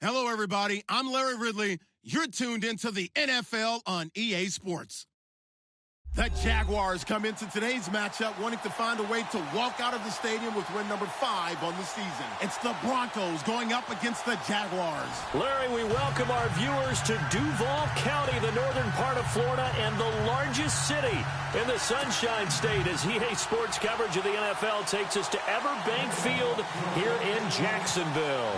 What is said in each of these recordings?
Hello, everybody. I'm Larry Ridley. You're tuned into the NFL on EA Sports. The Jaguars come into today's matchup wanting to find a way to walk out of the stadium with win number 5 on the season. It's the Broncos going up against the Jaguars. Larry, we welcome our viewers to Duval County, the northern part of Florida, and the largest city in the Sunshine State, as EA Sports coverage of the NFL takes us to Everbank Field here in Jacksonville.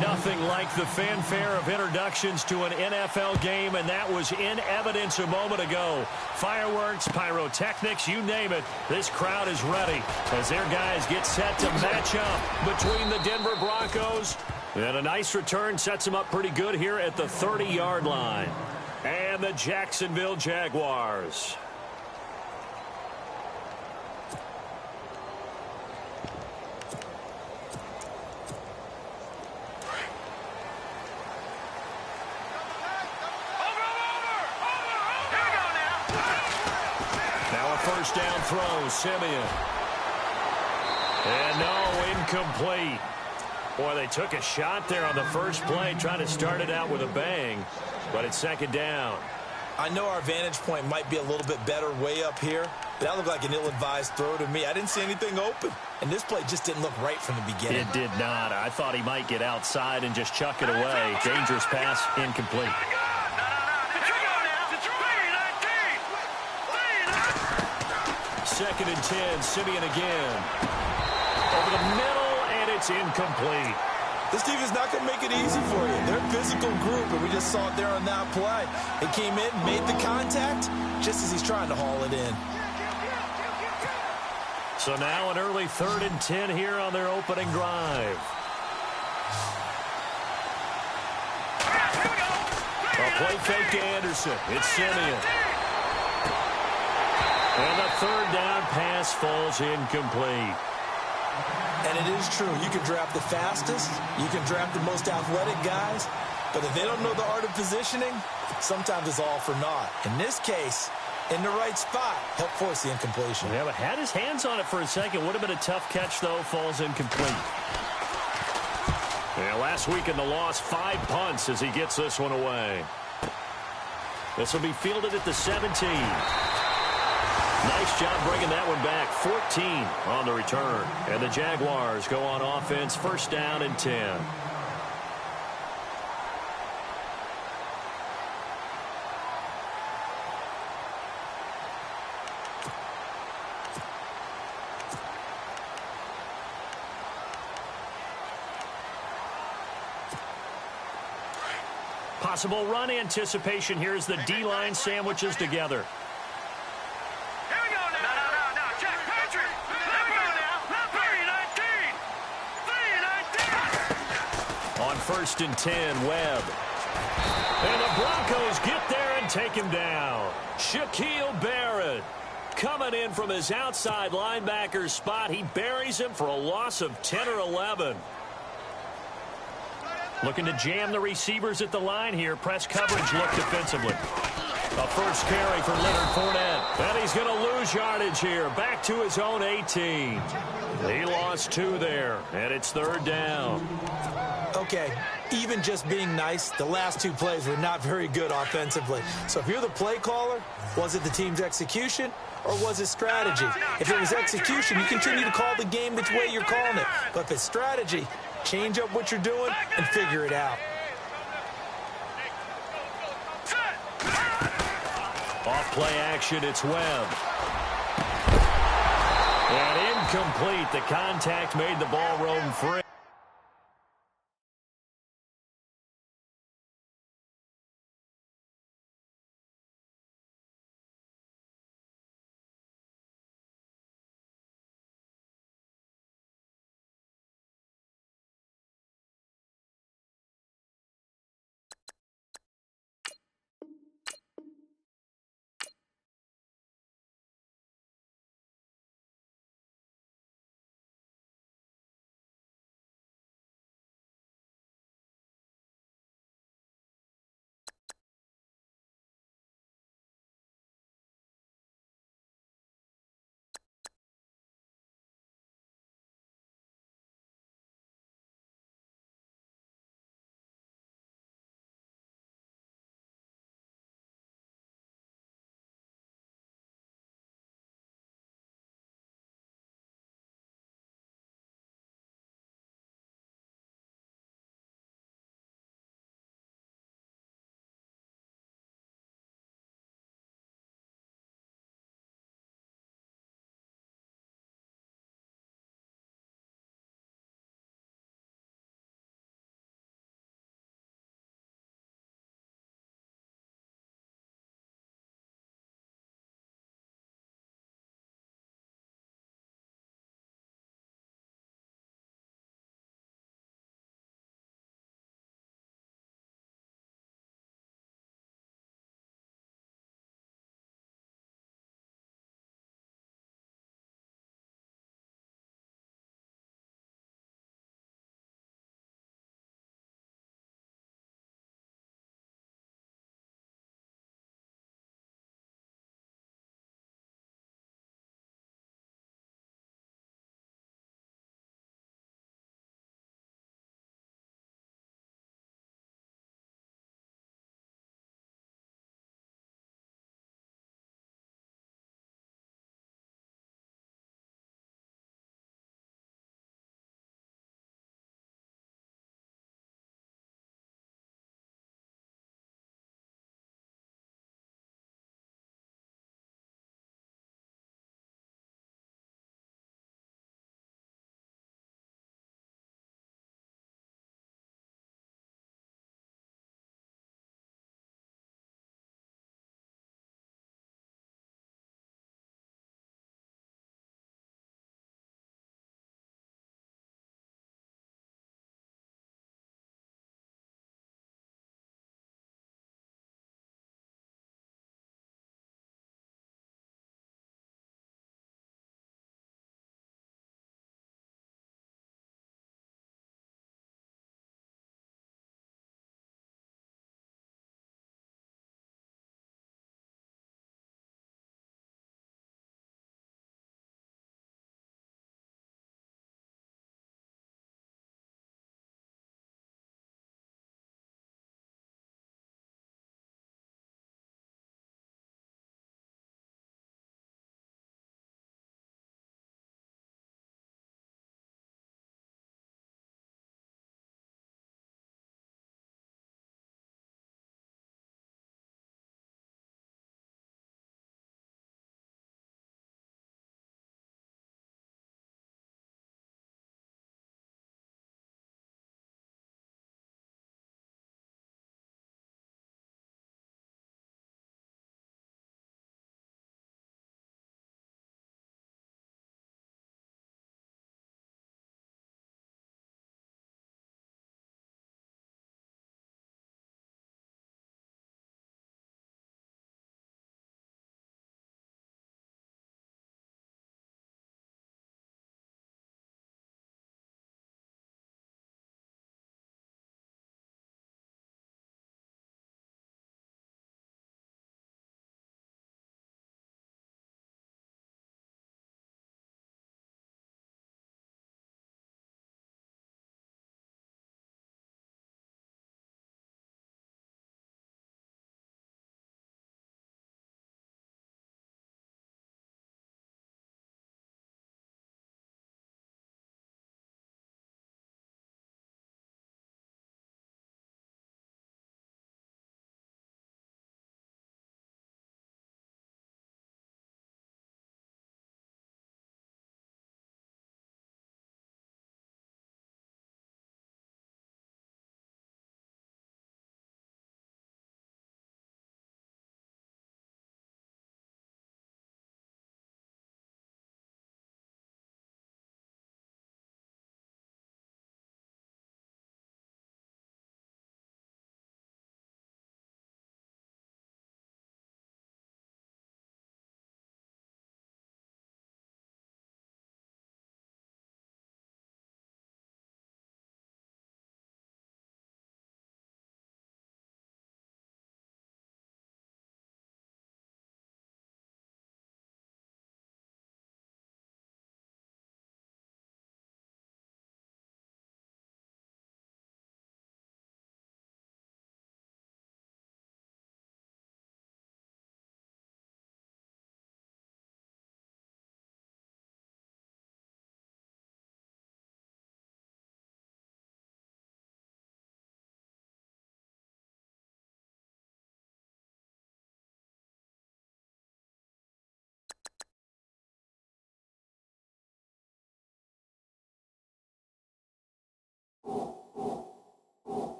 Nothing like the fanfare of introductions to an NFL game, and that was in evidence a moment ago. Fireworks, pyrotechnics, you name it, this crowd is ready as their guys get set to match up between the Denver Broncos. And a nice return sets them up pretty good here at the 30-yard line. And the Jacksonville Jaguars. First down throw, Simeon. And no, incomplete. Boy, they took a shot there on the first play, trying to start it out with a bang, but it's second down. I know our vantage point might be a little bit better way up here, but that looked like an ill-advised throw to me. I didn't see anything open, and this play just didn't look right from the beginning. It did not. I thought he might get outside and just chuck it away. Dangerous pass, incomplete. Second and 10, Simeon again. Over the middle, and it's incomplete. This team is not going to make it easy for you. They're a physical group, and we just saw it there on that play. They came in, made the contact, just as he's trying to haul it in. So now an early 3rd and 10 here on their opening drive. A play fake to Anderson. It's Simeon. And the third down pass falls incomplete. And it is true. You can draft the fastest. You can draft the most athletic guys. But if they don't know the art of positioning, sometimes it's all for naught. In this case, in the right spot, helped force the incompletion. Yeah, but had his hands on it for a second. Would have been a tough catch, though. Falls incomplete. Yeah, last week in the loss, 5 punts as he gets this one away. This will be fielded at the 17. Nice job bringing that one back. 14 on the return. And the Jaguars go on offense, first down and 10. Possible run anticipation here as the D-line sandwiches together. First and 10, Webb. And the Broncos get there and take him down. Shaquille Barrett coming in from his outside linebacker spot. He buries him for a loss of 10 or 11. Looking to jam the receivers at the line here. Press coverage look defensively. A first carry for Leonard Fournette. And he's going to lose yardage here. Back to his own 18. He lost 2 there, and it's third down. Okay, even just being nice, the last 2 plays were not very good offensively. So if you're the play caller, was it the team's execution or was it strategy? If it was execution, you continue to call the game which way you're calling it. But if it's strategy, change up what you're doing and figure it out. Off play action, it's Webb. And incomplete. The contact made the ball roam free.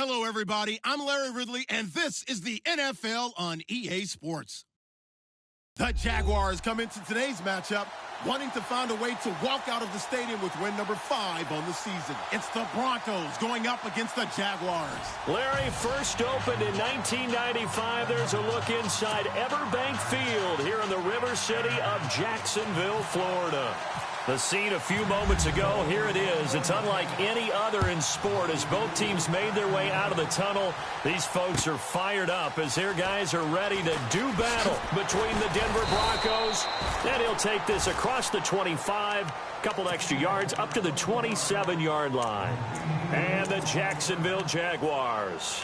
Hello, everybody. I'm Larry Ridley, and this is the NFL on EA Sports. The Jaguars come into today's matchup wanting to find a way to walk out of the stadium with win number 5 on the season. It's the Broncos going up against the Jaguars. Larry, first opened in 1995. There's a look inside Everbank Field here in the River City of Jacksonville, Florida. The scene a few moments ago, here it is. It's unlike any other in sport as both teams made their way out of the tunnel. These folks are fired up as their guys are ready to do battle between the Denver Broncos. And he'll take this across the 25, couple extra yards up to the 27-yard line. And the Jacksonville Jaguars.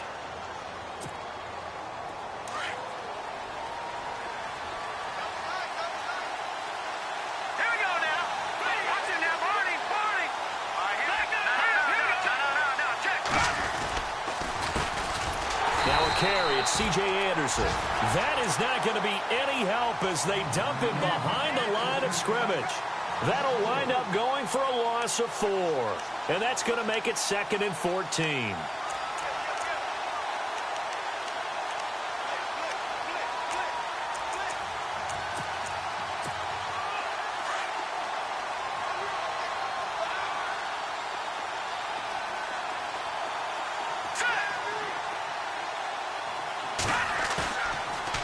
Carry, it's C.J. Anderson. That is not going to be any help as they dump him behind the line of scrimmage. That'll wind up going for a loss of 4. And that's going to make it 2nd and 14.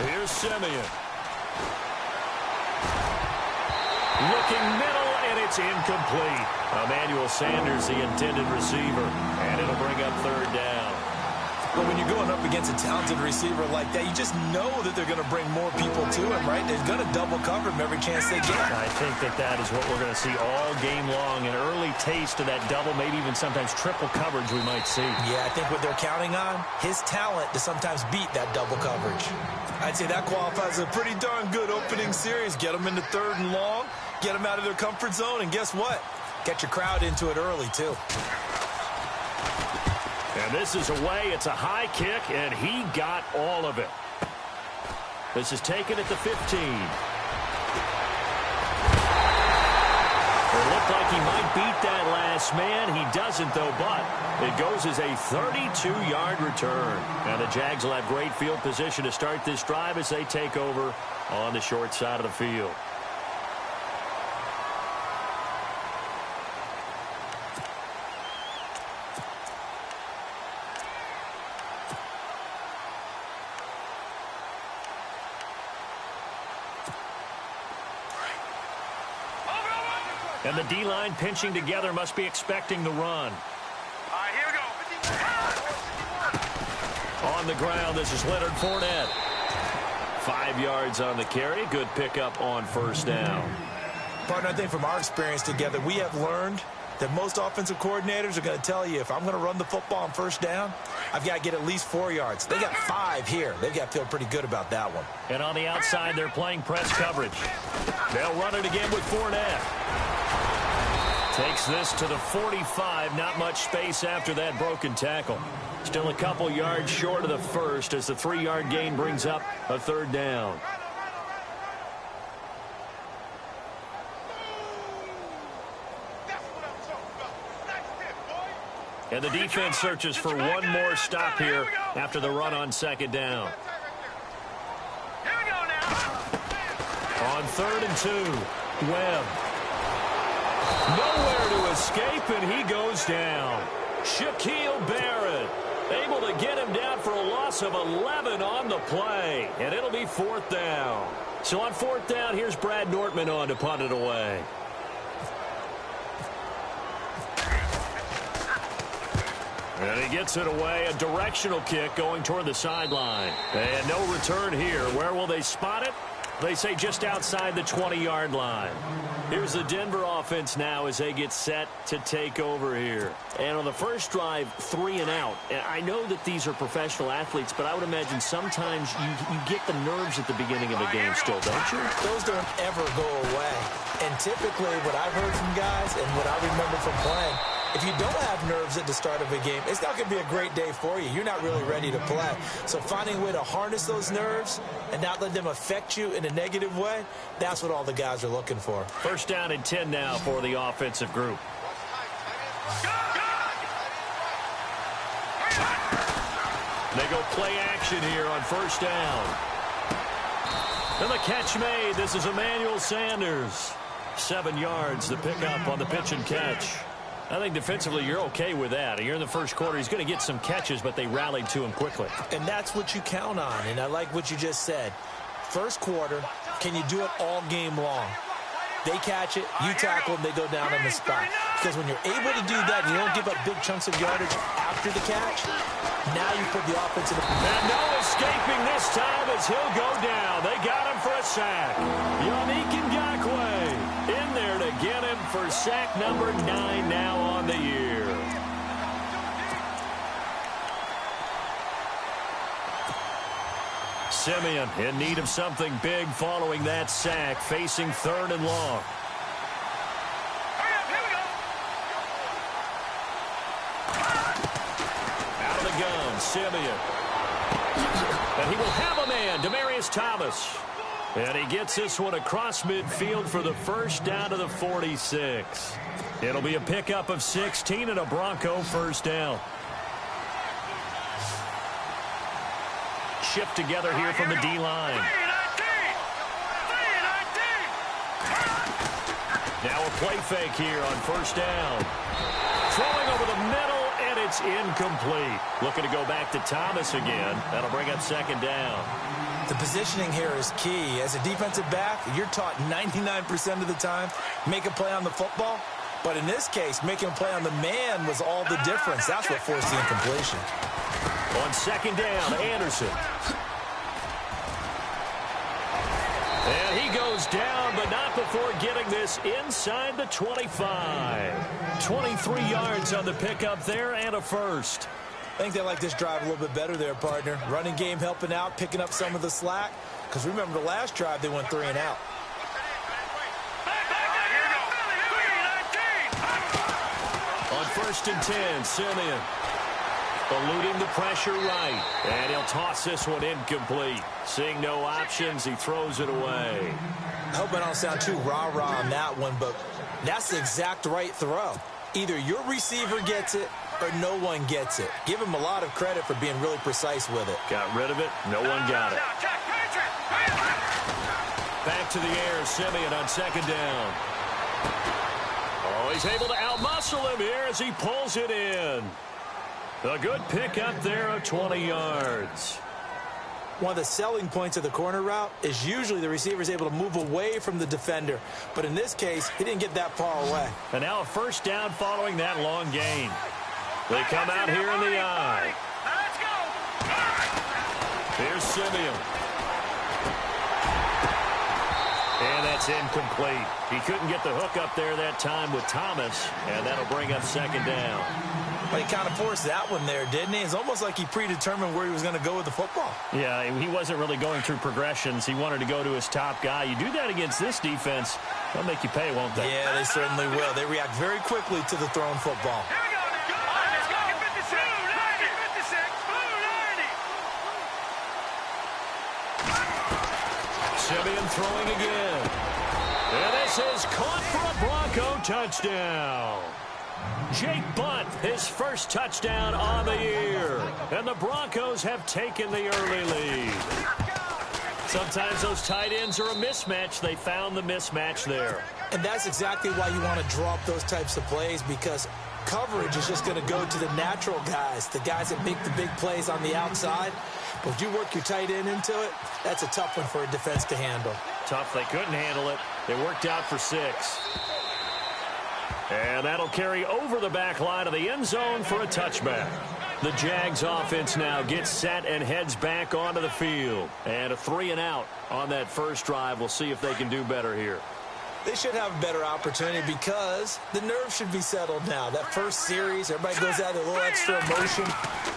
Here's Simeon. Looking middle, and it's incomplete. Emmanuel Sanders, the intended receiver, and it'll bring up 3rd down. But when you're going up against a talented receiver like that, you just know that they're going to bring more people to him, right? They're going to double cover him every chance they get. I think that is what we're going to see all game long. An early taste of that double, maybe even sometimes triple coverage we might see. Yeah, I think what they're counting on, his talent to sometimes beat that double coverage. I'd say that qualifies as a pretty darn good opening series. Get them into 3rd and long, get them out of their comfort zone, and guess what? Get your crowd into it early, too. And this is away. It's a high kick, and he got all of it. This is taken at the 15. It looked like he might beat that last man. He doesn't, though, but it goes as a 32-yard return. And the Jags will have great field position to start this drive as they take over on the short side of the field. And the D-line pinching together must be expecting the run. Here we go. On the ground, this is Leonard Fournette. 5 yards on the carry. Good pickup on 1st down. Partner, I think from our experience together, we have learned that most offensive coordinators are going to tell you, if I'm going to run the football on 1st down, I've got to get at least 4 yards. They got 5 here. They've got to feel pretty good about that one. And on the outside, they're playing press coverage. They'll run it again with Fournette. Takes this to the 45. Not much space after that broken tackle. Still a couple yards short of the first as the 3-yard gain brings up a 3rd down. And the defense searches for one more stop here after the run on 2nd down. On 3rd and 2, Webb. Nowhere to escape, and he goes down. Shaquille Barrett able to get him down for a loss of 11 on the play, and it'll be 4th down. So on 4th down, here's Brad Nortman on to punt it away. And he gets it away, a directional kick going toward the sideline. And no return here. Where will they spot it? They say just outside the 20-yard line. Here's the Denver offense now as they get set to take over here. And on the first drive, 3 and out. And I know that these are professional athletes, but I would imagine sometimes you get the nerves at the beginning of a game still, don't you? Those don't ever go away. And typically what I've heard from guys and what I remember from playing, if you don't have nerves at the start of a game, it's not going to be a great day for you. You're not really ready to play. So finding a way to harness those nerves and not let them affect you in a negative way, that's what all the guys are looking for. 1st down and 10 now for the offensive group. They go play action here on first down. And the catch made. This is Emmanuel Sanders. 7 yards, the pickup on the pitch and catch. I think defensively you're okay with that. Here in the first quarter, he's going to get some catches, but they rallied to him quickly. And that's what you count on, and I like what you just said. First quarter, can you do it all game long? They catch it, you tackle, and they go down on the spot. Because when you're able to do that, you don't give up big chunks of yardage after the catch, now you put the offense in the... And no escaping this time as he'll go down. They got him for a sack. Yannick Ngakoue in there to get him for sack number 9 now on the year. Simeon in need of something big following that sack, facing 3rd and long. Out of the gun, Simeon. And he will have a man, Demaryius Thomas. And he gets this one across midfield for the first down to the 46. It'll be a pickup of 16 and a Bronco first down. Shift together here from the D-line. Now a play fake here on first down. Throwing over the middle, and it's incomplete. Looking to go back to Thomas again. That'll bring up 2nd down. The positioning here is key. As a defensive back, you're taught 99% of the time, make a play on the football. But in this case, making a play on the man was all the difference. That's what forced the incompletion. On 2nd down, Anderson. And he goes down, but not before getting this inside the 25. 23 yards on the pickup there and a first. I think they like this drive a little bit better there, partner. Running game helping out, picking up some of the slack. Because remember, the last drive, they went 3 and out. On 1st and 10, Simeon. Eluding the pressure right. And he'll toss this one incomplete. Seeing no options, he throws it away. I hope I don't sound too rah-rah on that one, but that's the exact right throw. Either your receiver gets it or no one gets it. Give him a lot of credit for being really precise with it. Got rid of it. No one got it. Back to the air. Simeon on 2nd down. Oh, he's able to outmuscle him here as he pulls it in. A good pickup there of 20 yards. One of the selling points of the corner route is usually the receiver is able to move away from the defender. But in this case, he didn't get that far away. And now a first down following that long gain. They come out here in the eye. Here's Simeon. And that's incomplete. He couldn't get the hook up there that time with Thomas, and that'll bring up 2nd down. Well, he kind of forced that one there, didn't he? It's almost like he predetermined where he was going to go with the football. Yeah, he wasn't really going through progressions. He wanted to go to his top guy. You do that against this defense, they'll make you pay, won't they? Yeah, they certainly will. They react very quickly to the thrown football. Simeon throwing again. And this is caught for a Bronco touchdown. Jake Butt, his first touchdown on the year. And the Broncos have taken the early lead. Sometimes those tight ends are a mismatch. They found the mismatch there. And that's exactly why you want to draw up those types of plays, because coverage is just going to go to the natural guys, the guys that make the big plays on the outside. But if you work your tight end into it, that's a tough one for a defense to handle. Tough. They couldn't handle it. It worked out for 6. And that'll carry over the back line of the end zone for a touchback. The Jags offense now gets set and heads back onto the field. And a 3 and out on that first drive. We'll see if they can do better here. They should have a better opportunity because the nerves should be settled now. That first series, everybody goes out with a little extra emotion.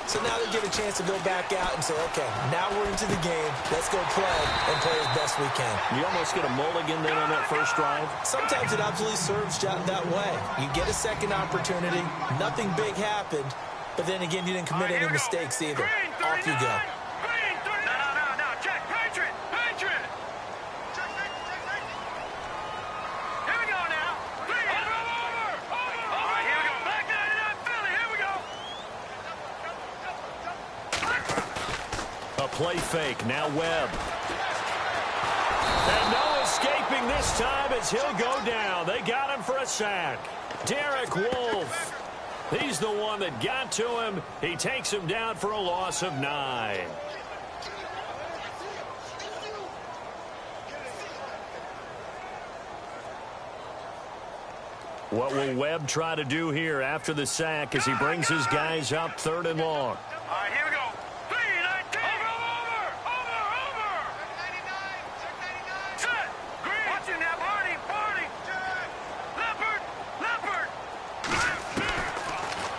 So now they get a chance to go back out and say, okay, now we're into the game. Let's go play and play as best we can. You almost get a mulligan then on that first drive? Sometimes it absolutely serves that way. You get a second opportunity. Nothing big happened. But then again, you didn't commit any mistakes either. Off you go. play fake. Now Webb. And no escaping this time as he'll go down. They got him for a sack. Derek Wolfe. He's the one that got to him. He takes him down for a loss of 9. What will Webb try to do here after the sack as he brings his guys up 3rd and long? All right, here we go. 3-19. Over. Set. Green. Watching now, Barney. Leopard.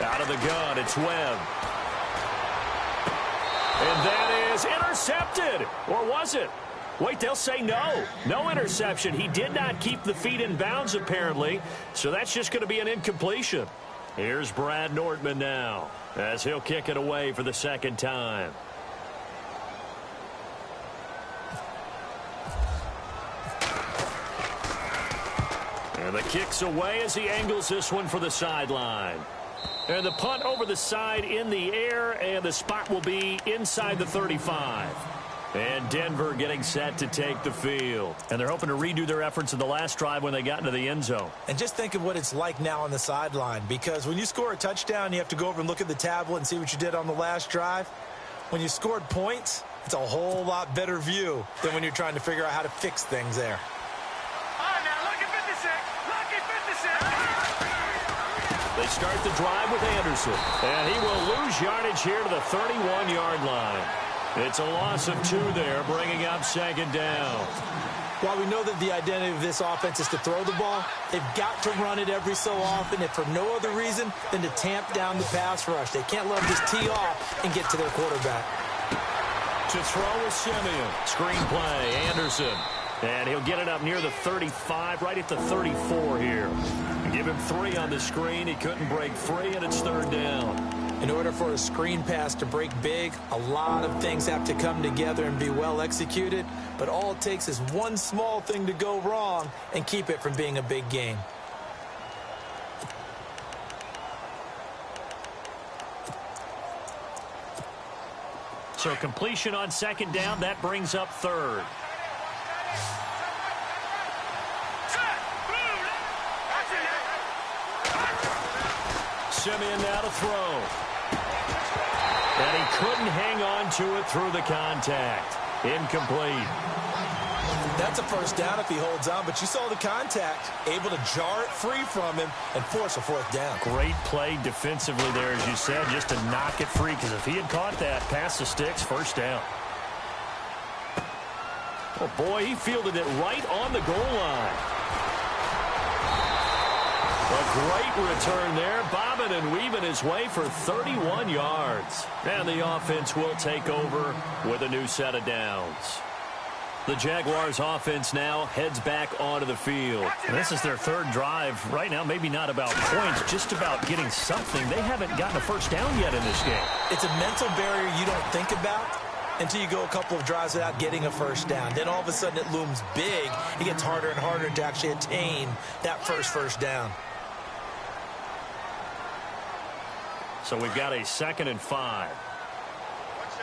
Out of the gun, it's Webb. And that is intercepted. Or was it? Wait, they'll say no. No interception. He did not keep the feet in bounds, apparently. So that's just going to be an incompletion. Here's Brad Nortman now as he'll kick it away for the 2nd time. And the kick's away as he angles this one for the sideline. And the punt over the side in the air, and the spot will be inside the 35. And Denver getting set to take the field. And they're hoping to redo their efforts in the last drive when they got into the end zone. And just think of what it's like now on the sideline, because when you score a touchdown, you have to go over and look at the tablet and see what you did on the last drive. When you scored points, it's a whole lot better view than when you're trying to figure out how to fix things there. All right, now, lucky 56. They start the drive with Anderson. And he will lose yardage here to the 31-yard line. It's a loss of 2 there, bringing up 2nd down. While we know that the identity of this offense is to throw the ball, they've got to run it every so often, if for no other reason than to tamp down the pass rush. They can't let them just tee off and get to their quarterback. To throw is Simeon. Screen play, Anderson. And he'll get it up near the 35, right at the 34 here. Give him 3 on the screen. He couldn't break free, and it's 3rd down. In order for a screen pass to break big, a lot of things have to come together and be well executed. But all it takes is one small thing to go wrong and keep it from being a big game. So completion on 2nd down. That brings up 3rd. Simeon now to throw. And he couldn't hang on to it through the contact. Incomplete. That's a 1st down if he holds on, but you saw the contact. Able to jar it free from him and force a 4th down. Great play defensively there, as you said, just to knock it free, because if he had caught that past the sticks, 1st down. Oh, boy, he fielded it right on the goal line. A great return there, bobbing and weaving his way for 31 yards. And the offense will take over with a new set of downs. The Jaguars offense now heads back onto the field. And this is their 3rd drive. Right now, maybe not about points, just about getting something. They haven't gotten a 1st down yet in this game. It's a mental barrier you don't think about until you go a couple of drives without getting a 1st down. Then all of a sudden it looms big. It gets harder and harder to actually attain that first down. So we've got a 2nd and 5.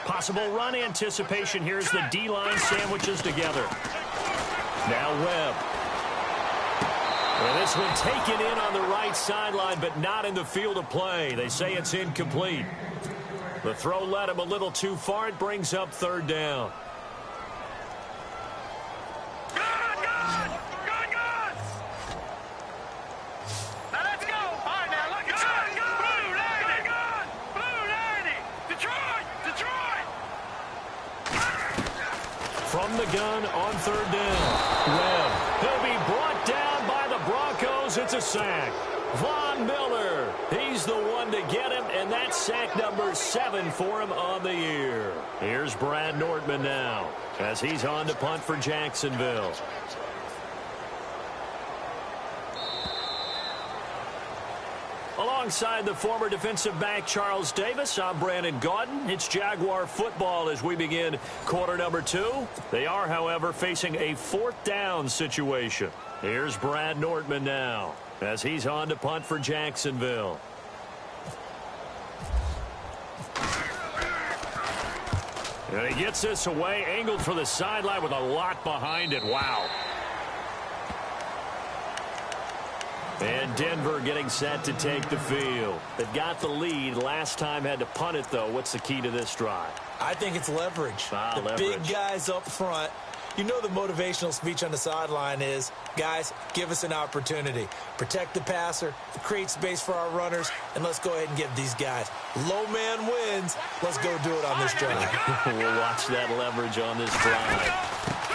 Possible run anticipation. Here's the D-line sandwiches together. Now Webb. And this one taken in on the right sideline, but not in the field of play. They say it's incomplete. The throw led him a little too far. It brings up 3rd down. From the gun on 3rd down. Webb. He'll be brought down by the Broncos. It's a sack. Von Miller. He's the one to get him, and that's sack number 7 for him on the year. Here's Brad Nortman now as he's on to punt for Jacksonville. Alongside the former defensive back Charles Davis, I'm Brandon Gaudin. It's Jaguar football as we begin quarter number 2. They are, however, facing a 4th down situation. Here's Brad Nortman now as he's on to punt for Jacksonville. And he gets this away, angled for the sideline with a lot behind it. Wow. And Denver getting set to take the field. They've got the lead. Last time had to punt it, though. What's the key to this drive? I think it's leverage. The big guys up front. You know the motivational speech on the sideline is, guys, give us an opportunity. Protect the passer, create space for our runners, and let's go ahead and give these guys. Low man wins. Let's go do it on this drive. We'll watch that leverage on this drive.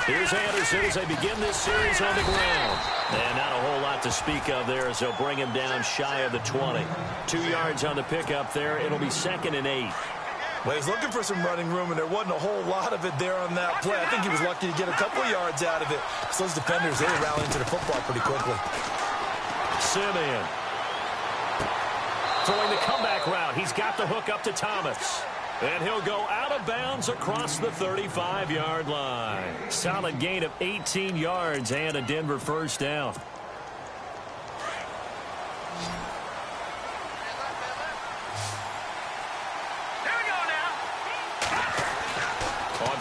Here's Anderson as they begin this series on the ground. And not a whole lot to speak of there as they'll bring him down shy of the 20. 2 yards on the pickup there. It'll be 2nd and 8. Well, he's looking for some running room, and there wasn't a whole lot of it there on that play. I think he was lucky to get a couple yards out of it. So those defenders, they were rallying to the football pretty quickly. Simeon throwing the comeback route. He's got the hook up to Thomas. And he'll go out of bounds across the 35-yard line. Solid gain of 18 yards and a Denver first down.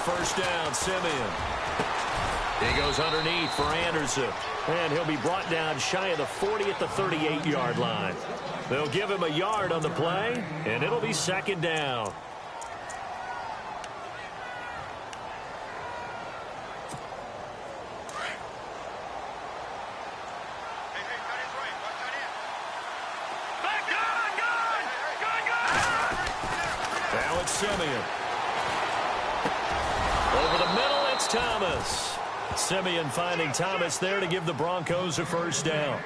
First down, Simeon. He goes underneath for Anderson. And he'll be brought down shy of the 40 at the 38-yard line. They'll give him a yard on the play, and it'll be 2nd down. Now it's Simeon. Over the middle, it's Thomas. Simeon finding Thomas there to give the Broncos a first down.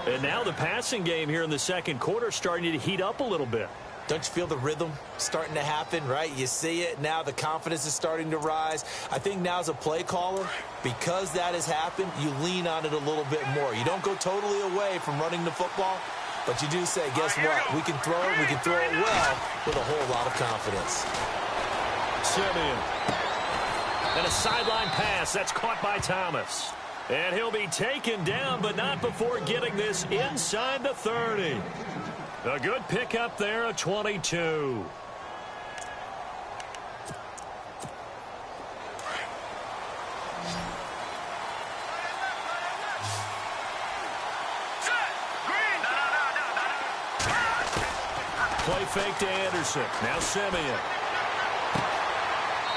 And now the passing game here in the second quarter starting to heat up a little bit. Don't you feel the rhythm starting to happen, right? You see it. Now the confidence is starting to rise. I think now as a play caller, because that has happened, you lean on it a little bit more. You don't go totally away from running the football, but you do say, guess what? We can throw it. We can throw it well with a whole lot of confidence. Simeon. And a sideline pass. That's caught by Thomas. And he'll be taken down, but not before getting this inside the 30. A good pickup there, a 22. Play fake to Anderson. Now Simeon.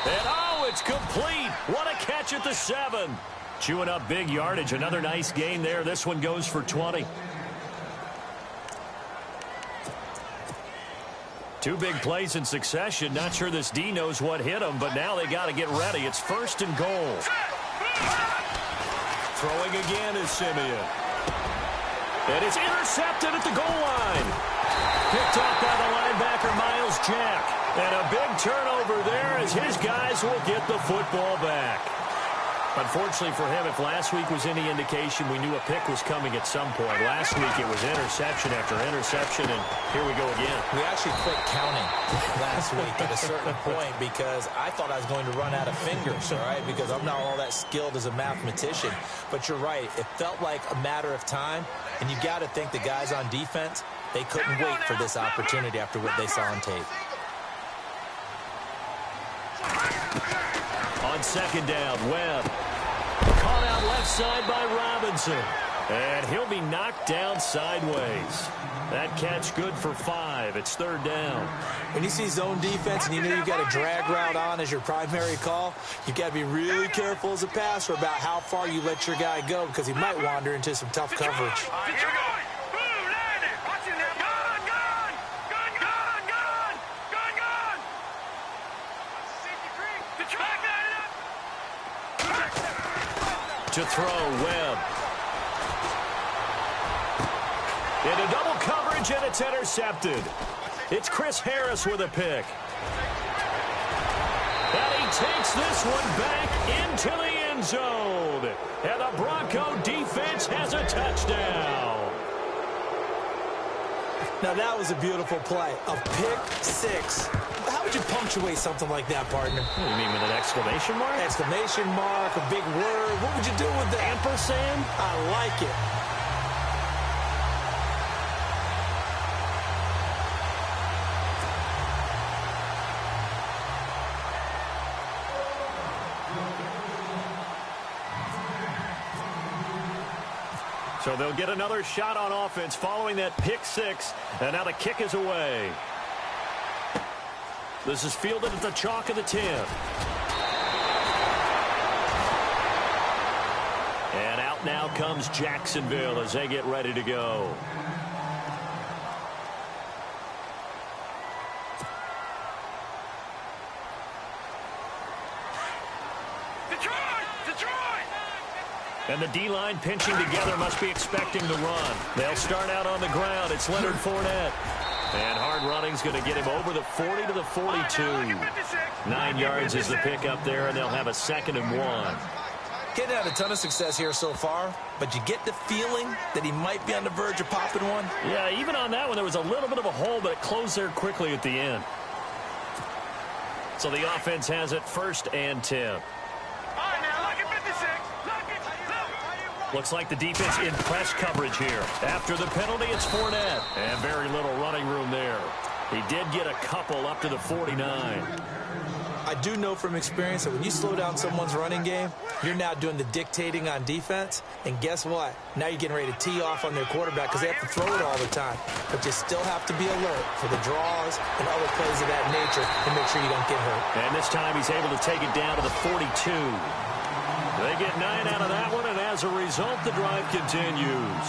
And it's complete. What a catch at the 7. Chewing up big yardage. Another nice gain there. This one goes for 20. 2 big plays in succession. Not sure this D knows what hit him, but now they got to get ready. It's 1st and goal. Throwing again is Simeon. And it's intercepted at the goal line. Picked off by the linebacker, Miles Jack. And a big turnover there as his guys will get the football back. Unfortunately for him, if last week was any indication, we knew a pick was coming at some point. Last week it was interception after interception, and here we go again. We actually quit counting last week at a certain point because I thought I was going to run out of fingers, all right, because I'm not all that skilled as a mathematician. But you're right. It felt like a matter of time, and you got to think the guys on defense, they couldn't wait for this opportunity after what they saw on tape. On 2nd down, Webb. Caught out left side by Robinson. And he'll be knocked down sideways. That catch good for 5. It's 3rd down. When you see zone defense and you know you've got a drag route on as your primary call, you've got to be really careful as a passer about how far you let your guy go because he might wander into some tough coverage. To throw, Webb. Into double coverage, and it's intercepted. It's Chris Harris with a pick. And he takes this one back into the end zone. And the Bronco defense has a touchdown. Now that was a beautiful play. A pick 6. How would you punctuate something like that, partner? What do you mean, with an exclamation mark? Exclamation mark, a big word. What would you do with that? Ampersand? I like it. So they'll get another shot on offense following that pick six. And now the kick is away. This is fielded at the chalk of the 10. And out now comes Jacksonville as they get ready to go. And the D-line pinching together must be expecting the run. They'll start out on the ground. It's Leonard Fournette. And hard running's going to get him over the 40 to the 42. 9 yards is the pickup there, and they'll have a 2nd and 1. Getting had a ton of success here so far, but you get the feeling that he might be on the verge of popping one. Yeah, even on that one, there was a little bit of a hole, but it closed there quickly at the end. So the offense has it 1st and 10. Looks like the defense in press coverage here. After the penalty, it's Fournette. And very little running room there. He did get a couple up to the 49. I do know from experience that when you slow down someone's running game, you're now doing the dictating on defense. And guess what? Now you're getting ready to tee off on their quarterback because they have to throw it all the time. But you still have to be alert for the draws and other plays of that nature to make sure you don't get hurt. And this time he's able to take it down to the 42. They get 9 out of that one, and as a result, the drive continues.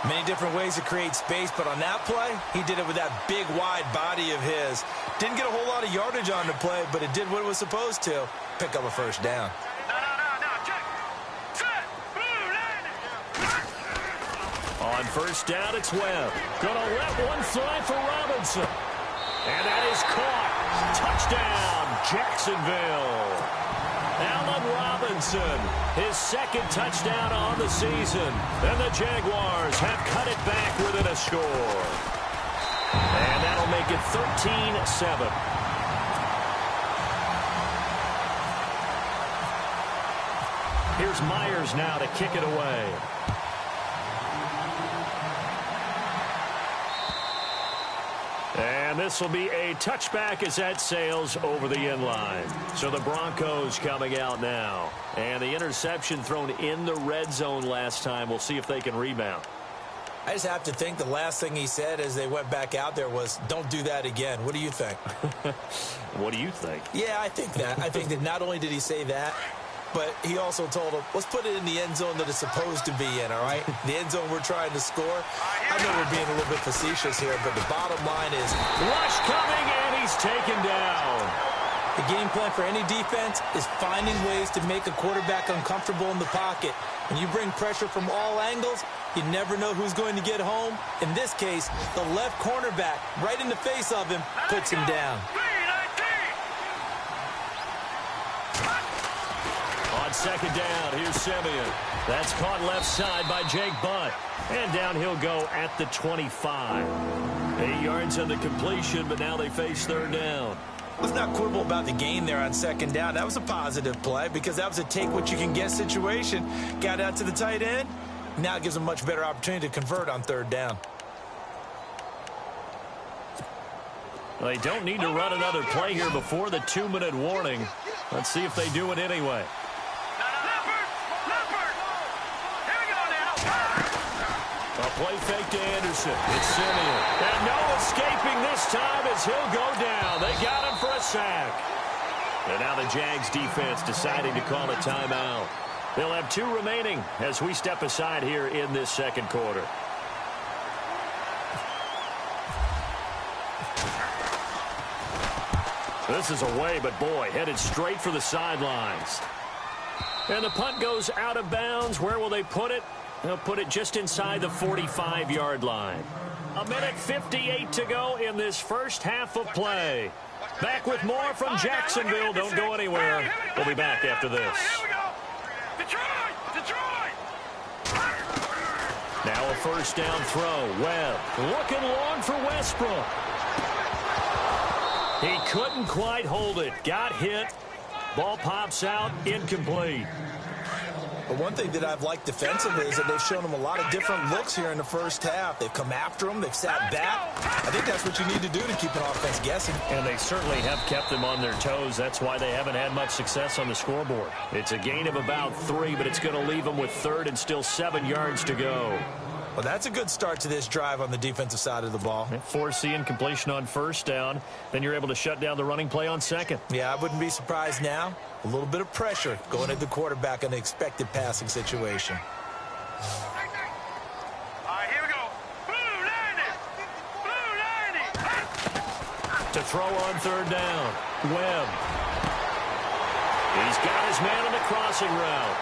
Many different ways to create space, but on that play, he did it with that big, wide body of his. Didn't get a whole lot of yardage on the play, but it did what it was supposed to. Pick up a 1st down. On 1st down, it's Webb. Gonna let one fly for Robinson. And that is caught. Touchdown, Jacksonville. Allen Robinson, his 2nd touchdown on the season. And the Jaguars have cut it back within a score. And that'll make it 13-7. Here's Myers now to kick it away. And this will be a touchback as that sails over the end line. So the Broncos coming out now. And the interception thrown in the red zone last time. We'll see if they can rebound. I just have to think the last thing he said as they went back out there was, don't do that again. What do you think? What do you think? Yeah, I think that. I think that not only did he say that, but he also told him, let's put it in the end zone that it's supposed to be in, all right? The end zone we're trying to score. I know we're being a little bit facetious here, but the bottom line is... Rush coming, and he's taken down. The game plan for any defense is finding ways to make a quarterback uncomfortable in the pocket. When you bring pressure from all angles, you never know who's going to get home. In this case, the left cornerback, right in the face of him, puts him down. On 2nd down, here's Simeon. That's caught left side by Jake Butt. And down he'll go at the 25. 8 yards on the completion, but now they face 3rd down. Let's not quibble about the gain there on 2nd down. That was a positive play because that was a take-what-you-can-get situation. Got out to the tight end. Now it gives them a much better opportunity to convert on 3rd down. They don't need to run another play here before the 2-minute warning. Let's see if they do it anyway. A play fake to Anderson. It's Simeon. And no escaping this time as he'll go down. They got him for a sack. And now the Jags defense deciding to call a timeout. They'll have 2 remaining as we step aside here in this 2nd quarter. This is away, but boy, headed straight for the sidelines. And the punt goes out of bounds. Where will they put it? They'll put it just inside the 45-yard line. 1:58 to go in this first half of play. Back with more from Jacksonville. Don't go anywhere. We'll be back after this. Now a 1st down throw. Webb looking long for Westbrook. He couldn't quite hold it. Got hit. Ball pops out. Incomplete. But one thing that I've liked defensively is that they've shown them a lot of different looks here in the first half. They've come after them. They've sat back. I think that's what you need to do to keep an offense guessing. And they certainly have kept them on their toes. That's why they haven't had much success on the scoreboard. It's a gain of about 3, but it's going to leave them with 3rd and still 7 yards to go. Well, that's a good start to this drive on the defensive side of the ball. Forcing completion on 1st down. Then you're able to shut down the running play on 2nd. Yeah, I wouldn't be surprised now. A little bit of pressure going at the quarterback in the expected passing situation. All right, here we go. Blue 90. To throw on 3rd down. Webb. He's got his man on the crossing route.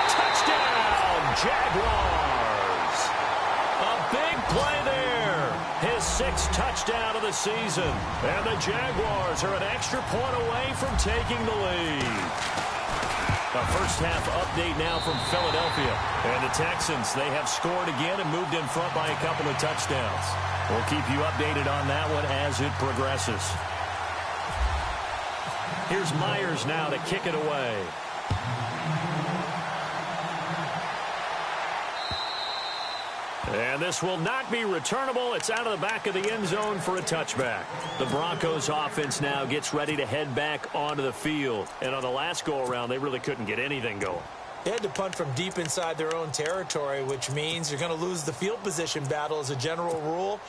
Touchdown, Jaguars. A big play there. His 6th touchdown of the season. And the Jaguars are an extra point away from taking the lead. A first half update now from Philadelphia. And the Texans, they have scored again and moved in front by a couple of touchdowns. We'll keep you updated on that one as it progresses. Here's Myers now to kick it away. And this will not be returnable. It's out of the back of the end zone for a touchback. The Broncos offense now gets ready to head back onto the field. And on the last go-around, they really couldn't get anything going. They had to punt from deep inside their own territory, which means you're going to lose the field position battle as a general rule.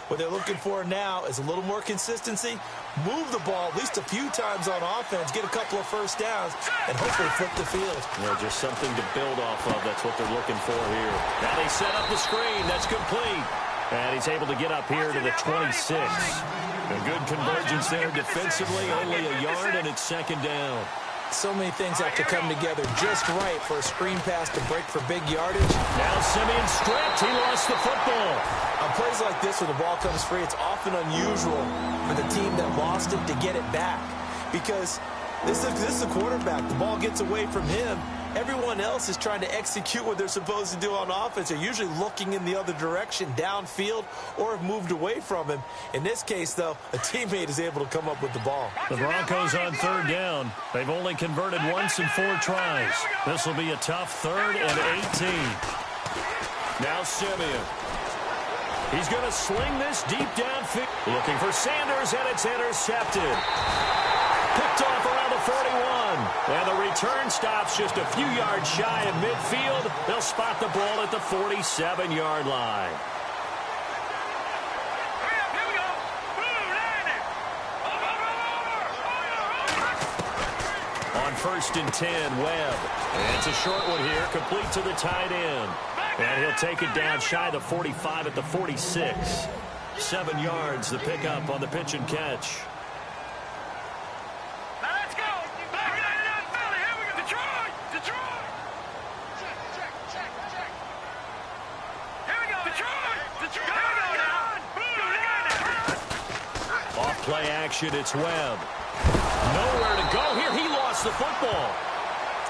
What they're looking for now is a little more consistency, move the ball at least a few times on offense, get a couple of first downs, and hopefully flip the field. Yeah, just something to build off of. That's what they're looking for here. Now they set up the screen. That's complete. And he's able to get up here to the 26. A good convergence there defensively, only a yard, and it's 2nd down. So many things have to come together just right for a screen pass to break for big yardage. Now Simeon stripped. He lost the football. On plays like this where the ball comes free, it's often unusual for the team that lost it to get it back. Because this is a quarterback. The ball gets away from him. Everyone else is trying to execute what they're supposed to do on offense. They're usually looking in the other direction, downfield, or have moved away from him. In this case, though, a teammate is able to come up with the ball. The Broncos on 3rd down. They've only converted once in 4 tries. This will be a tough 3rd and 18. Now Simeon. He's going to sling this deep downfield. Looking for Sanders, and it's intercepted. Picked off around the 41. And the return stops just a few yards shy of midfield. They'll spot the ball at the 47-yard line. Here we go. Blue 90. On 1st and 10, Webb. And it's a short one here, complete to the tight end. And he'll take it down shy of the 45 at the 46. 7 yards, the pickup on the pitch and catch. Let's go. Back it up, Philly. Here we go. Detroit. Detroit. Check. Here we go. Detroit. Go. Off play action, it's Webb. Nowhere to go here. He lost the football.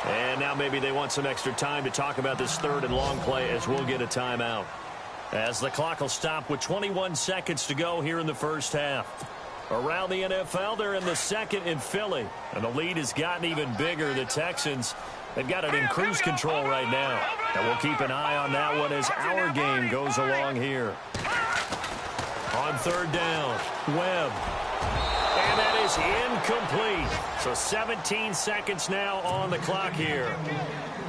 And now maybe they want some extra time to talk about this 3rd and long play as we'll get a timeout. As the clock will stop with 21 seconds to go here in the first half. Around the NFL, they're in the 2nd in Philly. And the lead has gotten even bigger. The Texans, they've got it in cruise control right now. And we'll keep an eye on that one as our game goes along here. On 3rd down, Webb. And that is incomplete. So 17 seconds now on the clock here.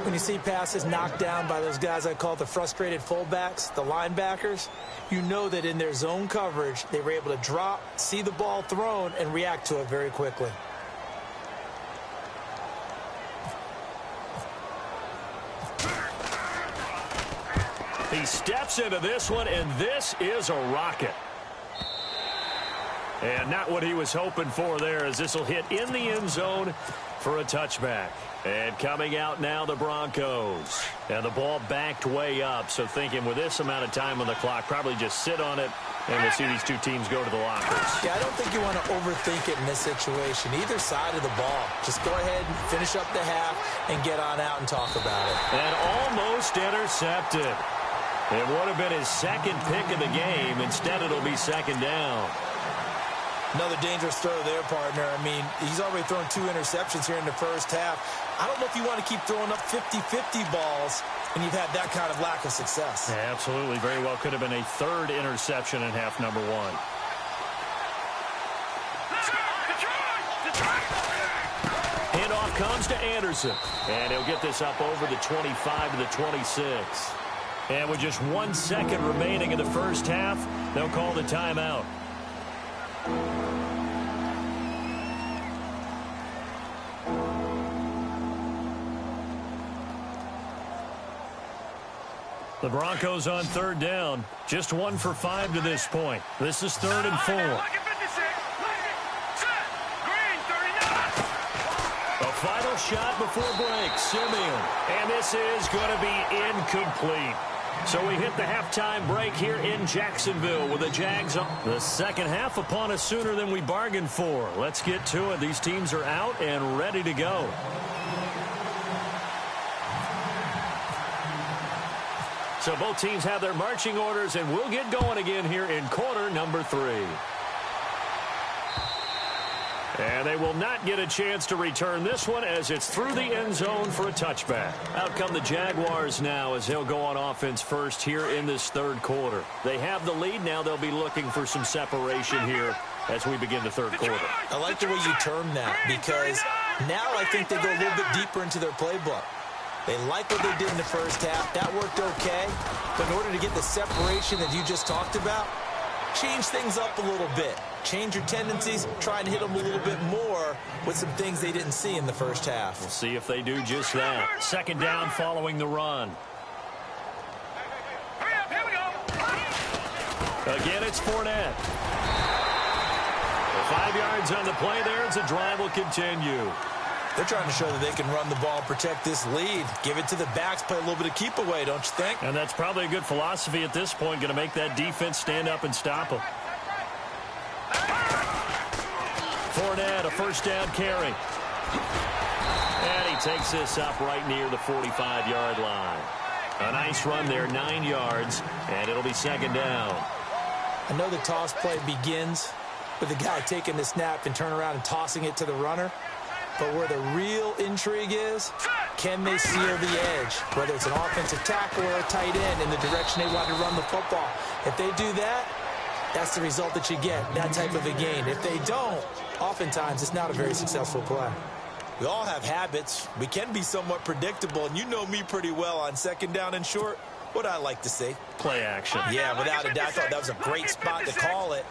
When you see passes knocked down by those guys I call the frustrated fullbacks, the linebackers, you know that in their zone coverage, they were able to drop, see the ball thrown, and react to it very quickly. He steps into this one, and this is a rocket. And not what he was hoping for there, as this will hit in the end zone for a touchback. And coming out now, the Broncos. And the ball backed way up, so thinking with this amount of time on the clock, probably just sit on it, and we'll see these two teams go to the lockers. Yeah, I don't think you want to overthink it in this situation. Either side of the ball. Just go ahead and finish up the half and get on out and talk about it. And almost intercepted. It would have been his 2nd pick of the game. Instead, it'll be 2nd down. Another dangerous throw there, partner. I mean, he's already thrown 2 interceptions here in the first half. I don't know if you want to keep throwing up 50-50 balls and you've had that kind of lack of success. Yeah, absolutely. Very well could have been a 3rd interception in half number 1. Handoff comes to Anderson. And he'll get this up over the 25 to the 26. And with just 1 second remaining in the first half, they'll call the timeout. The Broncos on 3rd down. Just 1 for 5 to this point. This is 3rd and 4. A final shot before break. Simeon. And this is going to be incomplete. So we hit the halftime break here in Jacksonville with the Jags on the second half upon us sooner than we bargained for. Let's get to it. These teams are out and ready to go. So both teams have their marching orders, and we'll get going again here in quarter number 3. And they will not get a chance to return this one as it's through the end zone for a touchback. Out come the Jaguars now as they'll go on offense first here in this 3rd quarter. They have the lead. Now they'll be looking for some separation here as we begin the 3rd quarter. I like the way you term that because now I think they go a little bit deeper into their playbook. They like what they did in the first half. That worked okay. But in order to get the separation that you just talked about, change things up a little bit. Change your tendencies. Try and hit them a little bit more with some things they didn't see in the first half. We'll see if they do just that. 2nd down following the run. Here we go. Again, it's Fournette. 5 yards on the play there as the drive will continue. They're trying to show that they can run the ball, protect this lead. Give it to the backs, play a little bit of keep away, don't you think? And that's probably a good philosophy at this point, going to make that defense stand up and stop them. Fournette, a 1st down carry. And he takes this up right near the 45-yard line. A nice run there, 9 yards, and it'll be 2nd down. I know the toss play begins with the guy taking the snap and turn around and tossing it to the runner. But where the real intrigue is, can they seal the edge? Whether it's an offensive tackle or a tight end in the direction they want to run the football. If they do that, that's the result that you get, that type of a gain. If they don't, oftentimes it's not a very successful play. We all have habits. We can be somewhat predictable, and you know me pretty well on 2nd down and short. What I like to say. Play action. Yeah, without a doubt, I thought that was a great spot to call it.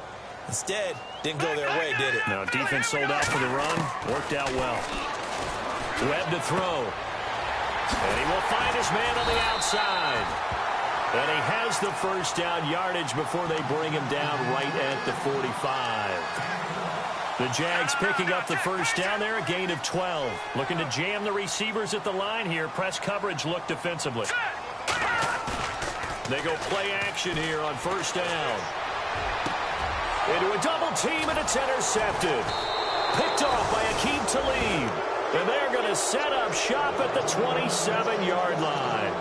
Instead, didn't go their way, did it? No, defense sold out for the run. Worked out well. Webb to throw. And he will find his man on the outside. And he has the 1st down yardage before they bring him down right at the 45. The Jags picking up the 1st down there, a gain of 12. Looking to jam the receivers at the line here. Press coverage look defensively. They go play action here on 1st down. Into a double team, and it's intercepted. Picked off by Aqib Talib. And they're going to set up shop at the 27-yard line.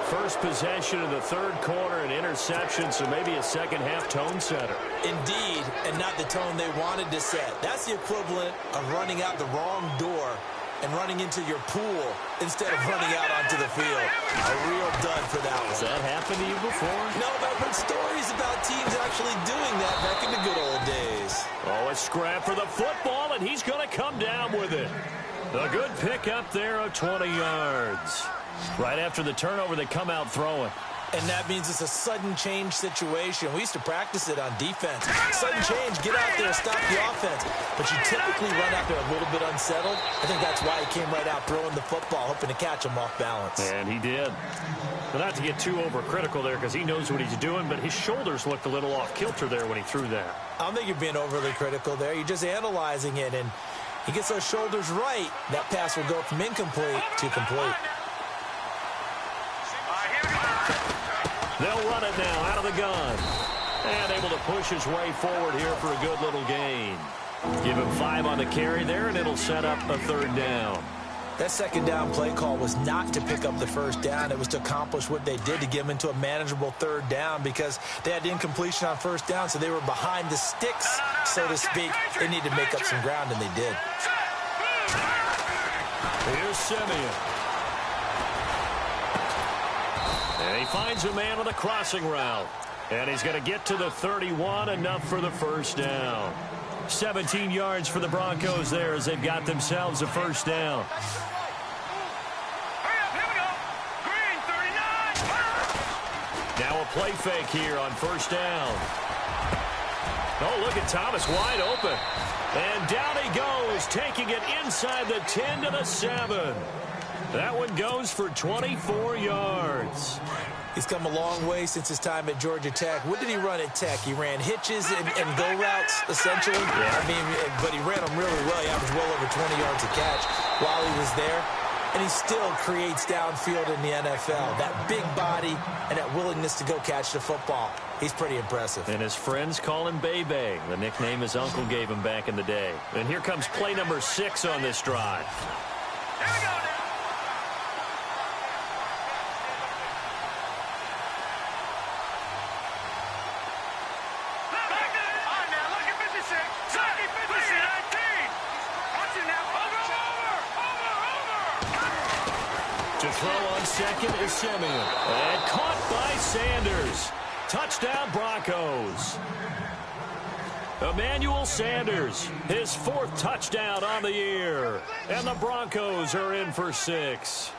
First possession of the 3rd quarter, an interception, so maybe a second-half tone setter. Indeed, and not the tone they wanted to set. That's the equivalent of running out the wrong door and running into your pool instead of running out onto the field. A real dud for that one. Has that happened to you before? No, but I've heard stories about teams actually doing that back in the good old days. Oh, a scrap for the football, and he's going to come down with it. A good pickup there of 20 yards. Right after the turnover, they come out throwing. And that means it's a sudden change situation. We used to practice it on defense. Sudden change, get out there, stop the offense. But you typically run out there a little bit unsettled. I think that's why he came right out throwing the football, hoping to catch him off balance. And he did. But not to get too overcritical there because he knows what he's doing, but his shoulders looked a little off kilter there when he threw that. I don't think you're being overly critical there. You're just analyzing it, and he gets those shoulders right. That pass will go from incomplete to complete. They'll run it now out of the gun. And able to push his way forward here for a good little gain. Give him 5 on the carry there, and it'll set up a 3rd down. That second down play call was not to pick up the first down. It was to accomplish what they did, to get them into a manageable third down, because they had incompletion on first down, so they were behind the sticks, so to speak. They needed to make up some ground, and they did. Here's Simeon. And he finds a man on the crossing route. And he's going to get to the 31, enough for the first down. 17 yards for the Broncos there as they've got themselves a first down. Now a play fake here on first down. Oh, look at Thomas wide open. And down he goes, taking it inside the 10 to the 7. That one goes for 24 yards. He's come a long way since his time at Georgia Tech. What did he run at Tech? He ran hitches and go routes, essentially. Yeah. I mean, but he ran them really well. He averaged well over 20 yards a catch while he was there. And he still creates downfield in the NFL. That big body and that willingness to go catch the football. He's pretty impressive. And his friends call him Bebe, the nickname his uncle gave him back in the day. And here comes play number 6 on this drive. Here we go now. To throw on second is Simeon. And caught by Sanders. Touchdown Broncos. Emmanuel Sanders, his 4th touchdown on the year. And the Broncos are in for 6.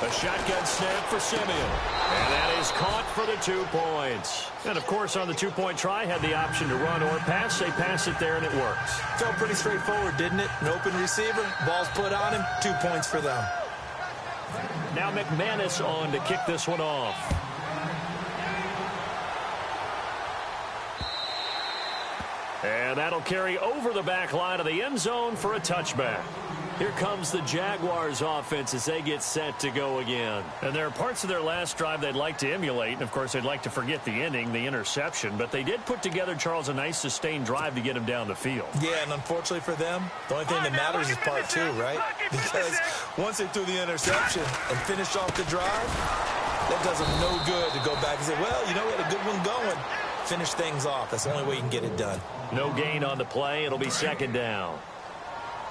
A shotgun snap for Simeon. And that is caught for the 2 points. And, of course, on the 2-point try, had the option to run or pass. They pass it there, and it works. Felt pretty straightforward, didn't it? An open receiver, ball's put on him, 2 points for them. Now McManus on to kick this one off. And that'll carry over the back line of the end zone for a touchback. Here comes the Jaguars offense as they get set to go again. And there are parts of their last drive they'd like to emulate. And, of course, they'd like to forget the ending, the interception. But they did put together, Charles, a nice sustained drive to get him down the field. Yeah, and unfortunately for them, the only thing that matters is part 2, right? Because once they threw the interception and finished off the drive, that does them no good to go back and say, well, you know, we had a good one going. Finish things off. That's the only way you can get it done. No gain on the play. It'll be second down.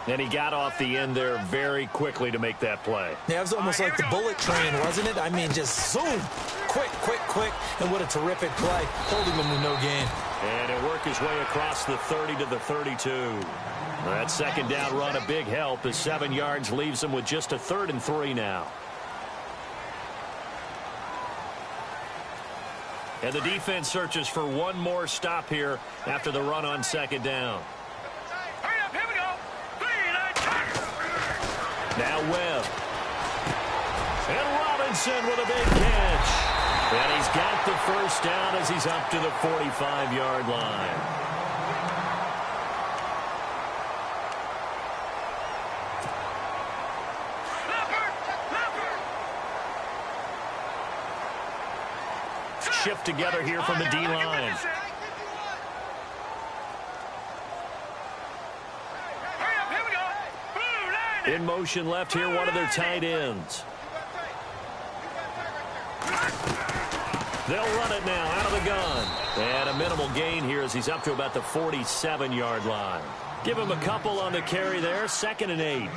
And he got off the end there very quickly to make that play. Yeah, it was almost like the bullet train, wasn't it? I mean, just zoom, quick, and what a terrific play, holding them to no gain. And it worked his way across the 30 to the 32. That second down run, a big help, as 7 yards leaves him with just a 3rd and 3 now. And the defense searches for one more stop here after the run on second down. Now Webb. And Robinson with a big catch. And he's got the first down as he's up to the 45-yard line. Shift together here from the D-line. In motion left here, one of their tight ends. They'll run it now out of the gun. And a minimal gain here as he's up to about the 47-yard line. Give him a couple on the carry there, 2nd and 8.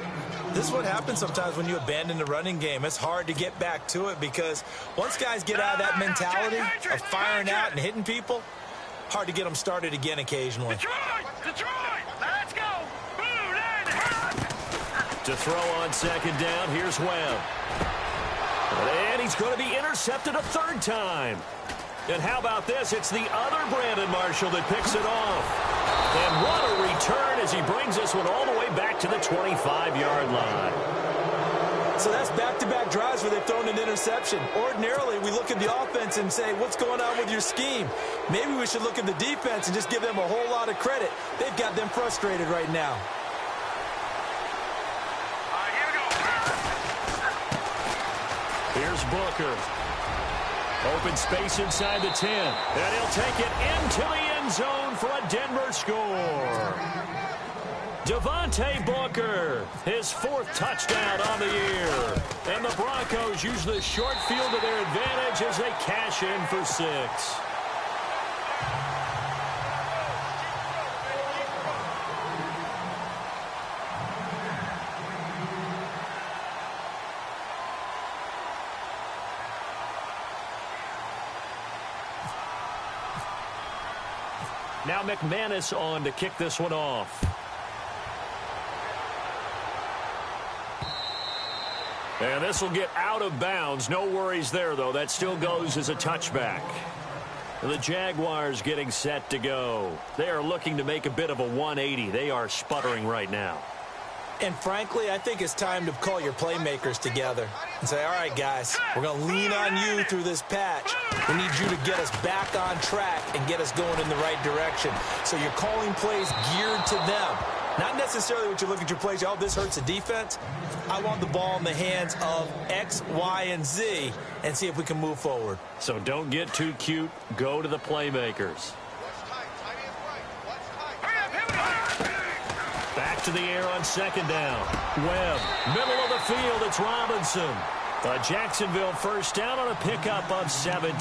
This is what happens sometimes when you abandon the running game. It's hard to get back to it because once guys get out of that mentality of firing out and hitting people, hard to get them started again occasionally. Detroit, let's go. To throw on second down, here's Webb. And he's going to be intercepted a 3rd time. And how about this? It's the other Brandon Marshall that picks it off. And what a return as he brings this one all the way back to the 25-yard line. So that's back-to-back drives where they've thrown an interception. Ordinarily, we look at the offense and say, what's going on with your scheme? Maybe we should look at the defense and just give them a whole lot of credit. They've got them frustrated right now. Here's Booker. Open space inside the 10. And he'll take it into the end zone for a Denver score. Devontae Booker, his 4th touchdown on the year. And the Broncos use the short field to their advantage as they cash in for 6. Now McManus on to kick this one off. And this will get out of bounds. No worries there, though. That still goes as a touchback. The Jaguars getting set to go. They are looking to make a bit of a 180. They are sputtering right now. And frankly, I think it's time to call your playmakers together and say, all right, guys, we're going to lean on you through this patch. We need you to get us back on track and get us going in the right direction. So you're calling plays geared to them. Not necessarily what you look at your plays, oh, this hurts the defense. I want the ball in the hands of X, Y, and Z and see if we can move forward. So don't get too cute. Go to the playmakers. Back to the air on 2nd down. Webb, middle of the field, it's Robinson. A Jacksonville 1st down on a pickup of 17.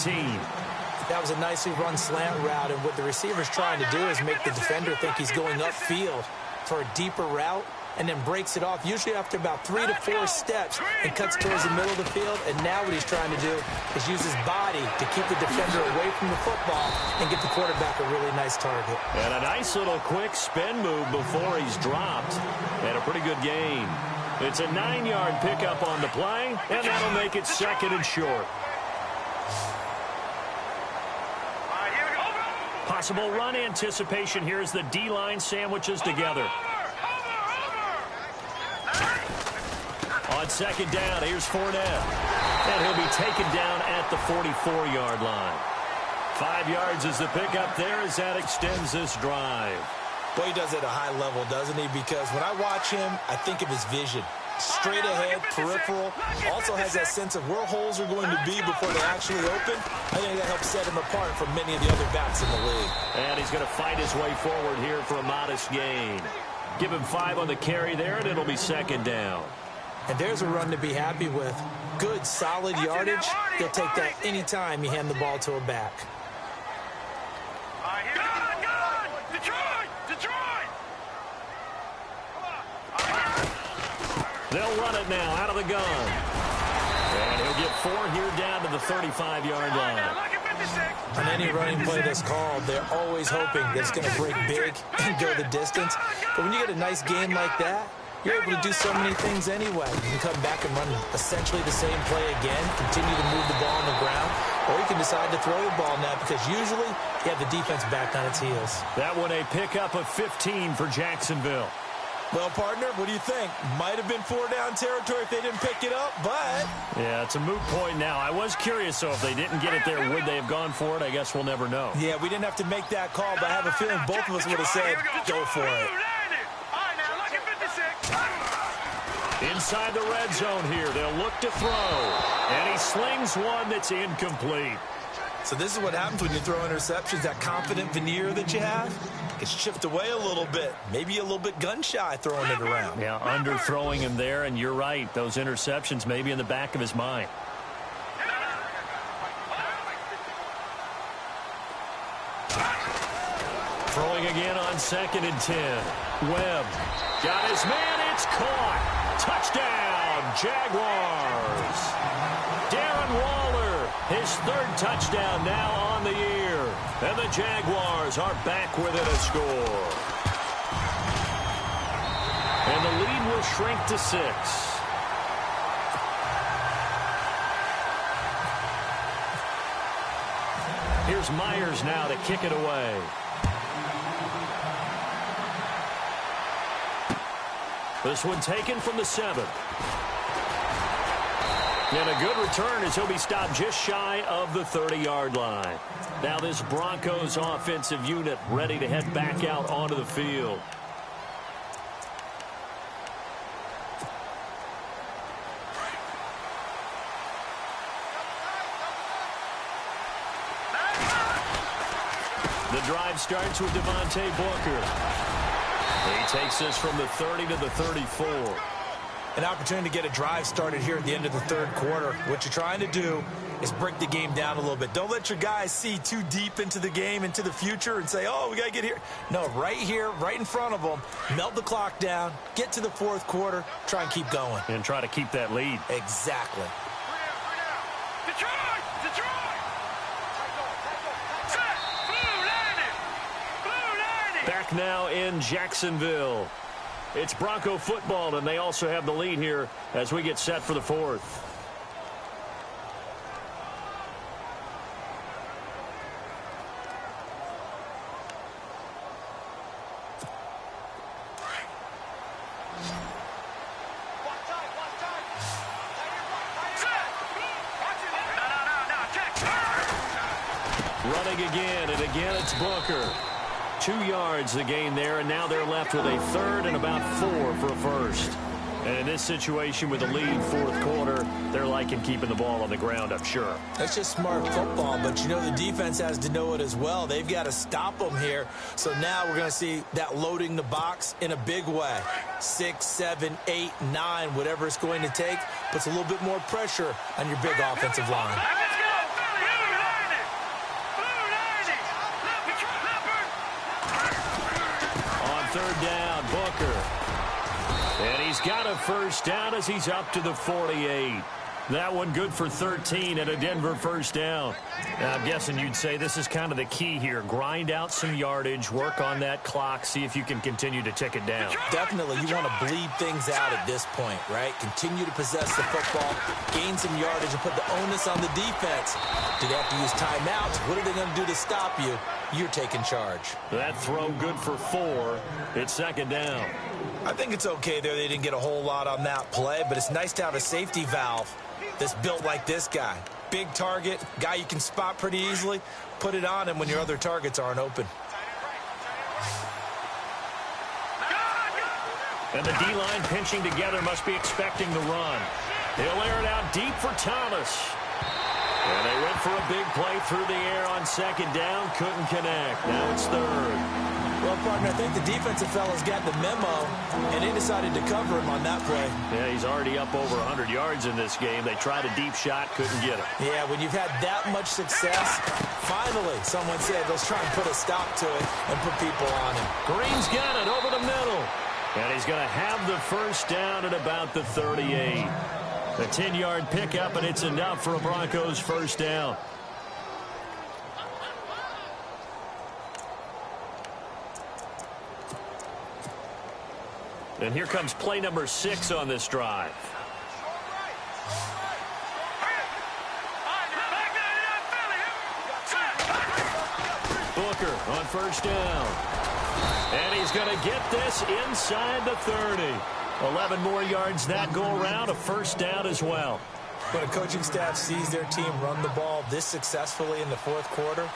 That was a nicely run slant route, and what the receiver's trying to do is make the defender think he's going upfield for a deeper route, and then breaks it off, usually after about 3 to 4 steps, and cuts towards the middle of the field. And now what he's trying to do is use his body to keep the defender away from the football and give the quarterback a really nice target. And a nice little quick spin move before he's dropped. And a pretty good gain. It's a 9-yard pickup on the play, and that'll make it 2nd and short. Possible run anticipation here as the D-line sandwiches together. On 2nd down, here's Fournette. And he'll be taken down at the 44-yard line. 5 yards is the pickup there as that extends this drive. Well, he does it at a high level, doesn't he? Because when I watch him, I think of his vision. Straight ahead, peripheral. Also has that sense of where holes are going to be before they actually open. I think that helps set him apart from many of the other backs in the league. And he's going to fight his way forward here for a modest gain. Give him 5 on the carry there, and it'll be 2nd down. And there's a run to be happy with. Good, solid yardage. They'll take that any time you hand the ball to a back. They'll run it now out of the gun. And he'll get 4 here down to the 35-yard line. On any running play that's called, they're always hoping that it's going to break big and go the distance. But when you get a nice game like that, you're able to do so many things anyway. You can come back and run essentially the same play again, continue to move the ball on the ground, or you can decide to throw the ball now because usually you have the defense back on its heels. That one a pickup of 15 for Jacksonville. Well, partner, what do you think? Might have been 4-down territory if they didn't pick it up, but... Yeah, it's a moot point now. I was curious, so if they didn't get it there, would they have gone for it? I guess we'll never know. Yeah, we didn't have to make that call, but I have a feeling both of us would have said, go for it. Inside the red zone here, they'll look to throw. And he slings one that's incomplete. So this is what happens when you throw interceptions. That confident veneer that you have gets chipped away a little bit. Maybe a little bit gun-shy throwing it around. Yeah, underthrowing him there, and you're right. Those interceptions may be in the back of his mind. Throwing again on 2nd and 10. Webb got his man. It's caught. Touchdown, Jaguars. Darren Waller, his 3rd touchdown now on the year. And the Jaguars are back within a score. And the lead will shrink to 6. Here's Myers now to kick it away. This one taken from the 7. And a good return as he'll be stopped just shy of the 30-yard line. Now this Broncos offensive unit ready to head back out onto the field. The drive starts with Devontae Booker. He Takes us from the 30 to the 34. An opportunity to get a drive started here at the end of the third quarter. What you're trying to do is break the game down a little bit. Don't let your guys see too deep into the game, into the future, and say, oh, we got to get here. No, right here, right in front of them, melt the clock down, get to the fourth quarter, try and keep going. And try to keep that lead. Exactly. Detroit! Detroit! Set! Blue landing! Blue landing! Back now in Jacksonville. It's Bronco football, and they also have the lead here as we get set for the fourth. Running again, and again it's Booker. 2 yards the gain there, and now they're left with a third and about 4 for a first. And in this situation with the lead fourth quarter, they're liking keeping the ball on the ground, I'm sure. That's just smart football, but you know the defense has to know it as well. They've got to stop them here. So now we're going to see that loading the box in a big way. 6, 7, 8, 9, whatever it's going to take, puts a little bit more pressure on your big offensive line. Third down, Booker. And he's got a first down as he's up to the 48. That one good for 13 and a Denver first down. Now, I'm guessing you'd say this is kind of the key here. Grind out some yardage, work on that clock, see if you can continue to tick it down. Definitely, you want to bleed things out at this point, right? Continue to possess the football, gain some yardage, and put the onus on the defense. Do they have to use timeouts? What are they going to do to stop you? You're taking charge. That throw good for 4. It's second down. I think it's okay there. They didn't get a whole lot on that play, but it's nice to have a safety valve that's built like this guy. Big target, guy you can spot pretty easily. Put it on him when your other targets aren't open. And the D-line pinching together must be expecting the run. He'll air it out deep for Thomas. And they went for a big play through the air on second down. Couldn't connect. Now it's third. Well, partner, I think the defensive fellas got the memo, and they decided to cover him on that play. Yeah, he's already up over 100 yards in this game. They tried a deep shot, couldn't get it. Yeah, when you've had that much success, finally someone said, let's try and put a stop to it and put people on him. Green's got it over the middle. And he's going to have the first down at about the 38. A 10-yard pickup, and it's enough for a Broncos first down. And here comes play number 6 on this drive. Booker on first down. And he's going to get this inside the 30. 11 more yards that go around, a first down as well. When a coaching staff sees their team run the ball this successfully in the fourth quarter,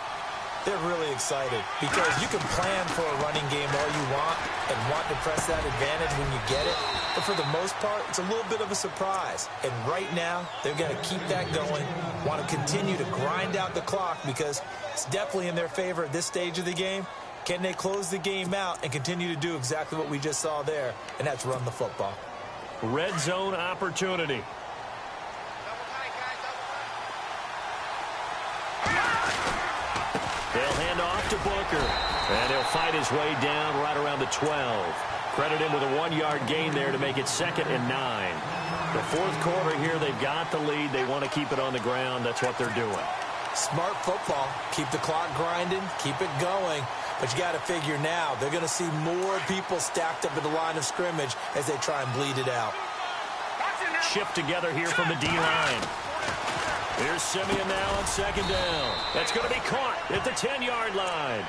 they're really excited because you can plan for a running game all you want and want to press that advantage when you get it. But for the most part, it's a little bit of a surprise. And right now, they're going to keep that going, want to continue to grind out the clock because it's definitely in their favor at this stage of the game. Can they close the game out and continue to do exactly what we just saw there, and that's run the football? Red zone opportunity. They'll hand off to Booker, and he'll fight his way down right around the 12. Credit him with a 1-yard gain there to make it 2nd and 9. The fourth quarter here, they've got the lead. They want to keep it on the ground. That's what they're doing. Smart football. Keep the clock grinding. Keep it going. But you got to figure now, they're going to see more people stacked up at the line of scrimmage as they try and bleed it out. Shift together here from the D-line. Here's Simeon now on second down. That's going to be caught at the 10-yard line.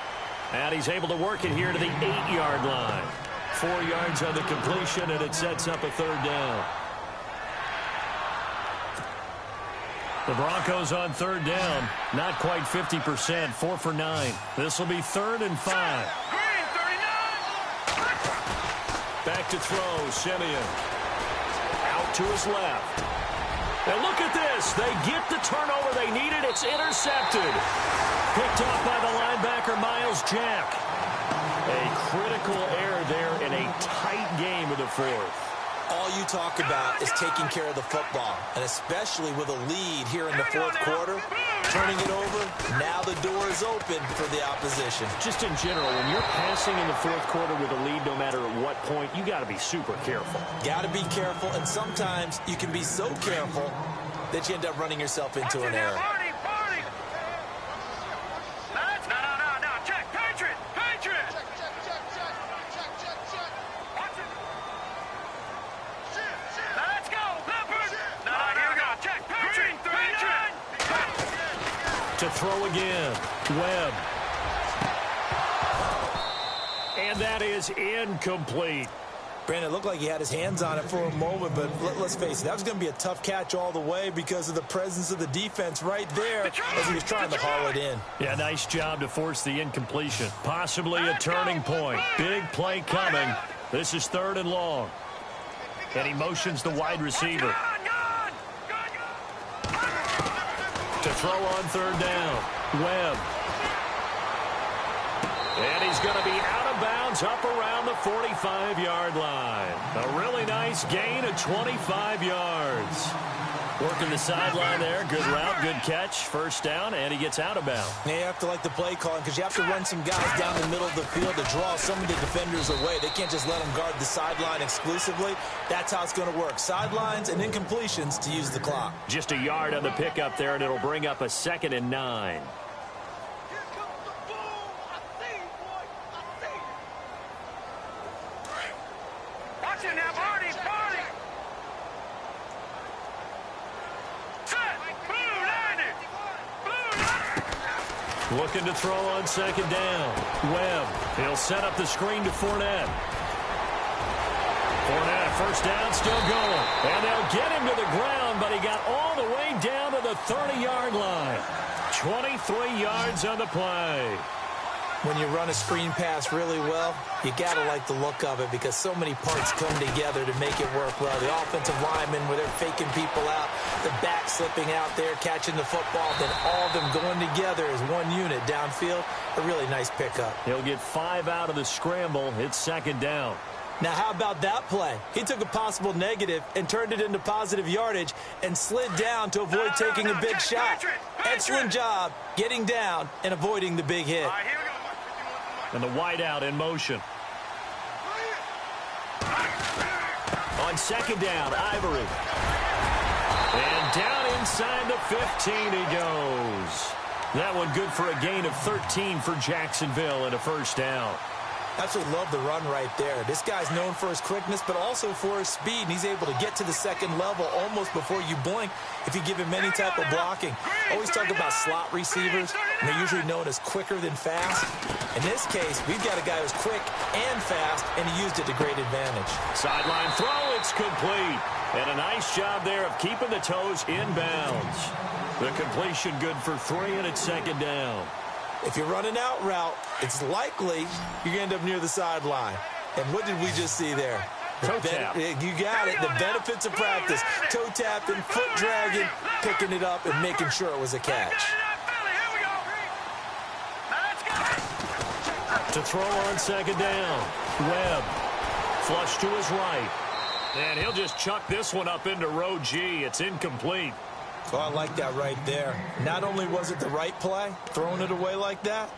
And he's able to work it here to the 8-yard line. 4 yards on the completion, and it sets up a third down. The Broncos on third down, not quite 50%, 4 for 9. This will be 3rd and 5. Back to throw, Simeon. Out to his left. And look at this. They get the turnover they needed. It's intercepted. Picked off by the linebacker, Miles Jack. A critical error there in a tight game of the fourth. All you talk about is taking care of the football, and especially with a lead here in the fourth quarter, turning it over, now the door is open for the opposition. Just in general, when you're passing in the fourth quarter with a lead, no matter at what point, you got to be super careful. Got to be careful, and sometimes you can be so careful that you end up running yourself into an error. To throw again, Webb. And that is incomplete. Brandon, it looked like he had his hands on it for a moment, but let's face it, that was going to be a tough catch all the way because of the presence of the defense right there as he was trying to haul it in. Yeah, nice job to force the incompletion. Possibly a turning point. Big play coming. This is 3rd and long. And he motions the wide receiver. To throw on 3rd down, Webb. And he's going to be out of bounds up around the 45-yard line. A really nice gain of 25 yards. Working the sideline there. Good route, good catch. 1st down, and he gets out of bounds. Yeah, you have to like the play calling because you have to run some guys down the middle of the field to draw some of the defenders away. They can't just let them guard the sideline exclusively. That's how it's going to work. Sidelines and incompletions to use the clock. Just a yard on the pickup there, and it'll bring up a 2nd and 9. Watch it now, Barney. Looking to throw on 2nd down. Webb. He'll set up the screen to Fournette. Fournette, 1st down, still going. And they'll get him to the ground, but he got all the way down to the 30-yard line. 23 yards on the play. When you run a screen pass really well, you got to like the look of it because so many parts come together to make it work well. The offensive linemen, where they're faking people out, the back slipping out there, catching the football, then all of them going together as one unit downfield. A really nice pickup. He'll get 5 out of the scramble. It's 2nd down. Now, how about that play? He took a possible negative and turned it into positive yardage and slid down to avoid taking a big shot. Excellent job getting down and avoiding the big hit. And the wideout in motion. On 2nd down, Ivory. And down inside the 15 he goes. That one good for a gain of 13 for Jacksonville and a 1st down. Absolutely love the run right there. This guy's known for his quickness, but also for his speed, and he's able to get to the 2nd level almost before you blink if you give him any type of blocking. Always talk about slot receivers, and they're usually known as quicker than fast. In this case, we've got a guy who's quick and fast, and he used it to great advantage. Sideline throw, it's complete. And a nice job there of keeping the toes in bounds. The completion good for 3, and it's 2nd down. If you run an out route, it's likely you're going to end up near the sideline. And what did we just see there? Toe tap. You got it. The benefits of practice. Toe tapping, foot dragging, picking it up, and making sure it was a catch. To throw on 2nd down. Webb. Flush to his right. And he'll just chuck this one up into row G. It's incomplete. Oh, I like that right there. Not only was it the right play, throwing it away like that,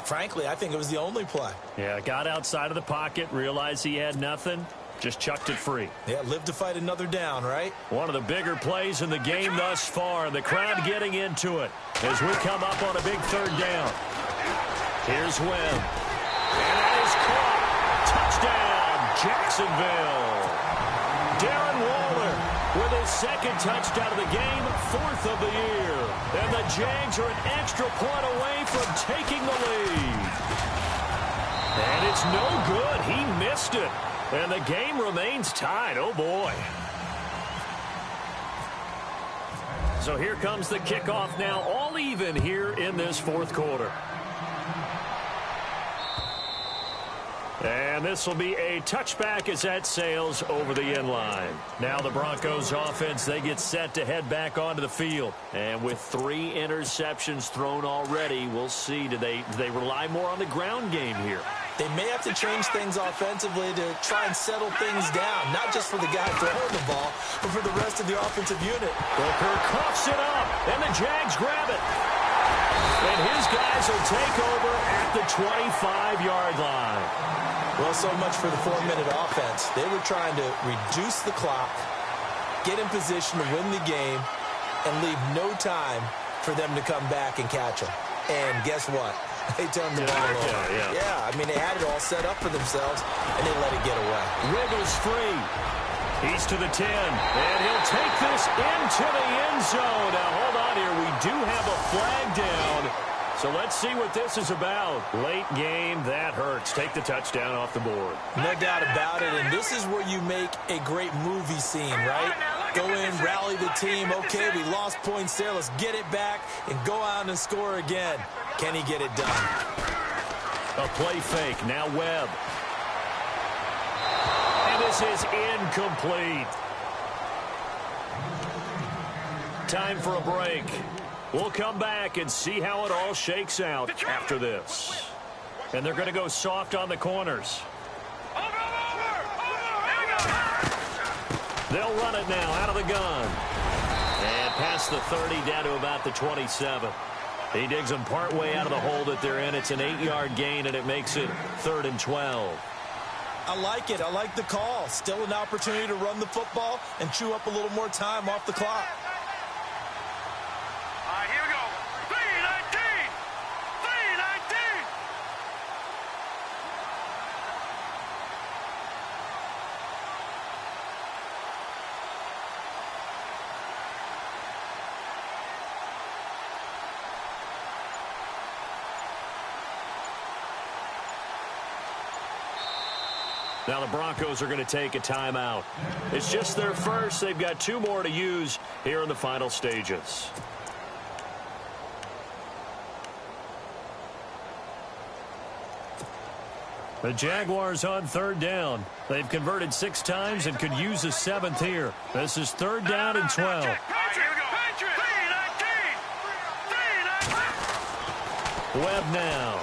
frankly, I think it was the only play. Yeah, got outside of the pocket, realized he had nothing, just chucked it free. Yeah, live to fight another down, right? One of the bigger plays in the game thus far. The crowd getting into it as we come up on a big 3rd down. Here's Webb. And that is caught. Touchdown, Jacksonville. Darren Waller with his 2nd touchdown of the game, 4th of the year. And the Jags are an extra point away from taking the lead. And it's no good. He missed it. And the game remains tied. Oh, boy. So here comes the kickoff now, all even here in this 4th quarter. And this will be a touchback as that sails over the end line. Now the Broncos offense, they get set to head back onto the field. And with 3 interceptions thrown already, we'll see. Do they rely more on the ground game here? They may have to change things offensively to try and settle things down, not just for the guy throwing the ball, but for the rest of the offensive unit. Booker coughs it up, and the Jags grab it. And his guys will take over at the 25-yard line. Well, so much for the 4-minute offense. They were trying to reduce the clock, get in position to win the game, and leave no time for them to come back and catch them. And guess what? They turned the ball over. Yeah, I mean, they had it all set up for themselves, and they let it get away. Wiggles free. He's to the 10, and he'll take this into the end zone. Now, hold on here. We do have a flag down, so let's see what this is about. Late game, that hurts. Take the touchdown off the board. No doubt about it, and this is where you make a great movie scene, right? Go in, rally the team. Okay, we lost points there. Let's get it back and go out and score again. Can he get it done? A play fake. Now Webb. And this is incomplete. Time for a break. We'll come back and see how it all shakes out after this. And they're going to go soft on the corners. They'll run it now out of the gun. And past the 30 down to about the 27. He digs them partway out of the hole that they're in. It's an 8-yard gain, and it makes it 3rd and 12. I like it. I like the call. Still an opportunity to run the football and chew up a little more time off the clock. All right, here we go. 3:19. 3:19. Now the Broncos are going to take a timeout. It's just their first. They've got 2 more to use here in the final stages. The Jaguars on 3rd down. They've converted 6 times and could use a 7th here. This is 3rd down and 12. Webb now.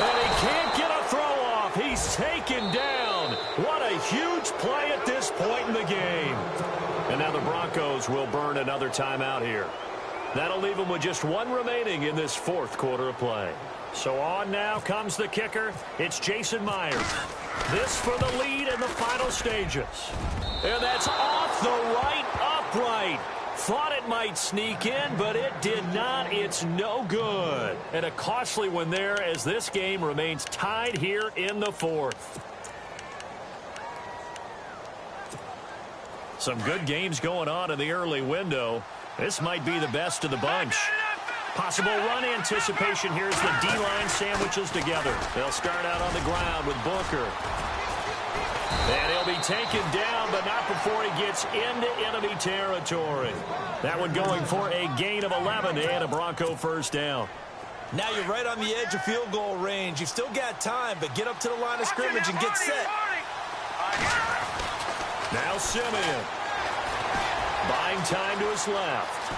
And he can't get a throw off. He's taken down. What a huge play at this point in the game. And now the Broncos will burn another timeout here. That'll leave them with just 1 remaining in this 4th quarter of play. So on now comes the kicker. It's Jason Myers. This for the lead in the final stages. And that's off the right upright. Thought it might sneak in, but it did not. It's no good. And a costly one there as this game remains tied here in the 4th. Some good games going on in the early window. This might be the best of the bunch. Possible run anticipation here as the D-line sandwiches together. They'll start out on the ground with Booker. And he'll be taken down, but not before he gets into enemy territory. That one going for a gain of 11 and a Bronco first down. Now you're right on the edge of field goal range. You've still got time, but get up to the line of scrimmage and get set. Now Simeon. Buying time to his left.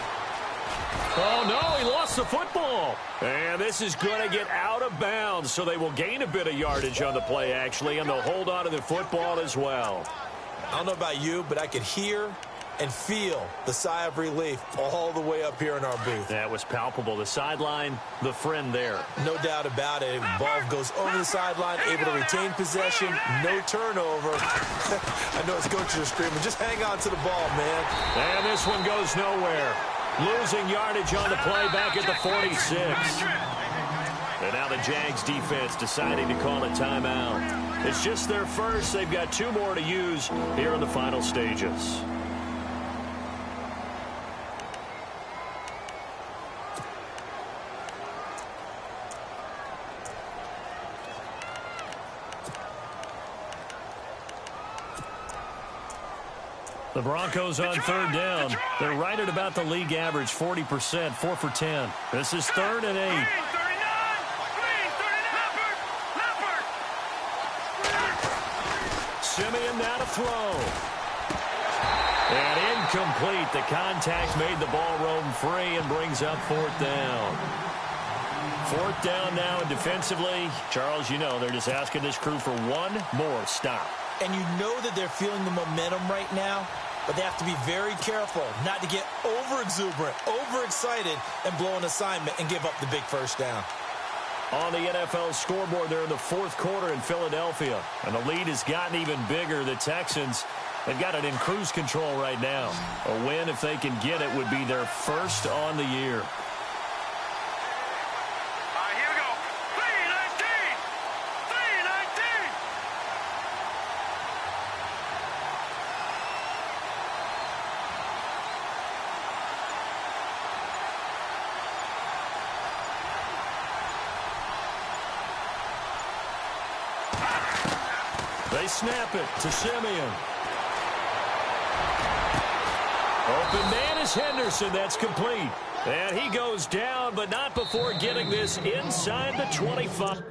Oh, no, he lost the football. And this is going to get out of bounds, so they will gain a bit of yardage on the play, actually, and they'll hold on to the football as well. I don't know about you, but I could hear and feel the sigh of relief all the way up here in our booth. That was palpable. The sideline, the friend there. No doubt about it. Ball goes over the sideline, able to retain possession, no turnover. I know his coaches are screaming, just hang on to the ball, man. And this one goes nowhere. Losing yardage on the play back at the 46. And now the Jags defense deciding to call a timeout. It's just their first. They've got 2 more to use here in the final stages. The Broncos on 3rd down. They're right at about the league average, 40%, 4 for 10. This is 3rd and 8. Simeon now to throw. And incomplete. The contact made the ball roam free and brings up 4th down. 4th down now, and defensively, Charles, you know, they're just asking this crew for one more stop. And you know that they're feeling the momentum right now, but they have to be very careful not to get over-exuberant, overexcited, and blow an assignment and give up the big first down. On the NFL scoreboard, they're in the 4th quarter in Philadelphia, and the lead has gotten even bigger. The Texans, they've got it in cruise control right now. A win, if they can get it, would be their first on the year. They snap it to Simeon. Open man is Henderson. That's complete. And he goes down, but not before getting this inside the 25.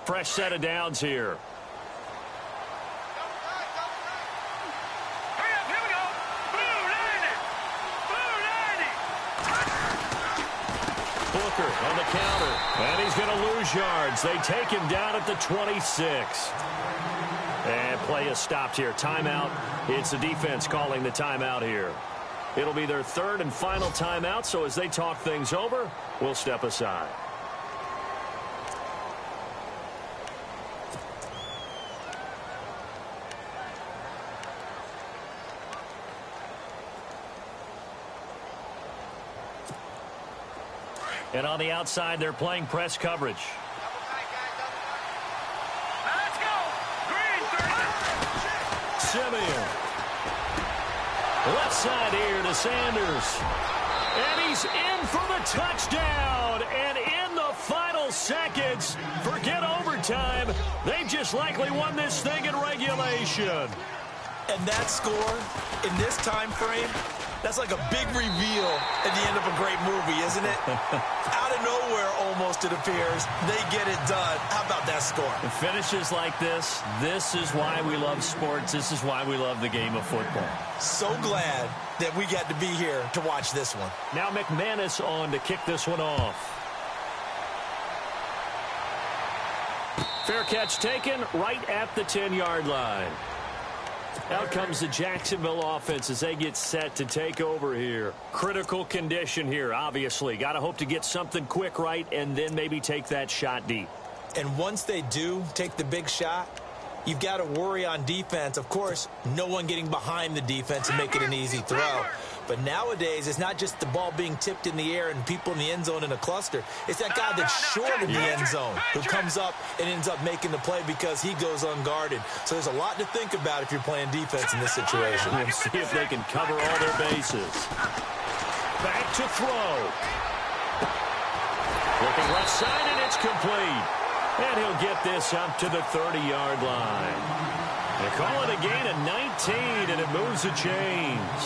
Fresh set of downs here. Hurry up, here we go. Blue 90. Blue 90. Booker on the counter, and he's going to lose yards. They take him down at the 26. And play is stopped here. Timeout. It's the defense calling the timeout here. It'll be their 3rd and final timeout, so as they talk things over, we'll step aside. And on the outside, they're playing press coverage. Let's go. Green 30. Simeon. Left side here to Sanders. And he's in for the touchdown. And in the final seconds, forget overtime. They've just likely won this thing in regulation. And that score, in this time frame, that's like a big reveal at the end of a great movie, isn't it? Out of nowhere, almost, it appears. They get it done. How about that score? It finishes like this. This is why we love sports. This is why we love the game of football. So glad that we got to be here to watch this one. Now McManus on to kick this one off. Fair catch taken right at the 10-yard line. Out comes the Jacksonville offense as they get set to take over here. Critical condition here, obviously. Got to hope to get something quick right and then maybe take that shot deep. And once they do take the big shot, you've got to worry on defense. Of course, no one getting behind the defense and make it an easy throw. But nowadays, it's not just the ball being tipped in the air and people in the end zone in a cluster. It's that guy that's short in the end zone who comes up and ends up making the play because he goes unguarded. So there's a lot to think about if you're playing defense in this situation. We'll see if they can cover all their bases. Back to throw. Looking left side, and it's complete. And he'll get this up to the 30-yard line. They call it a gain of 19, and it moves the chains.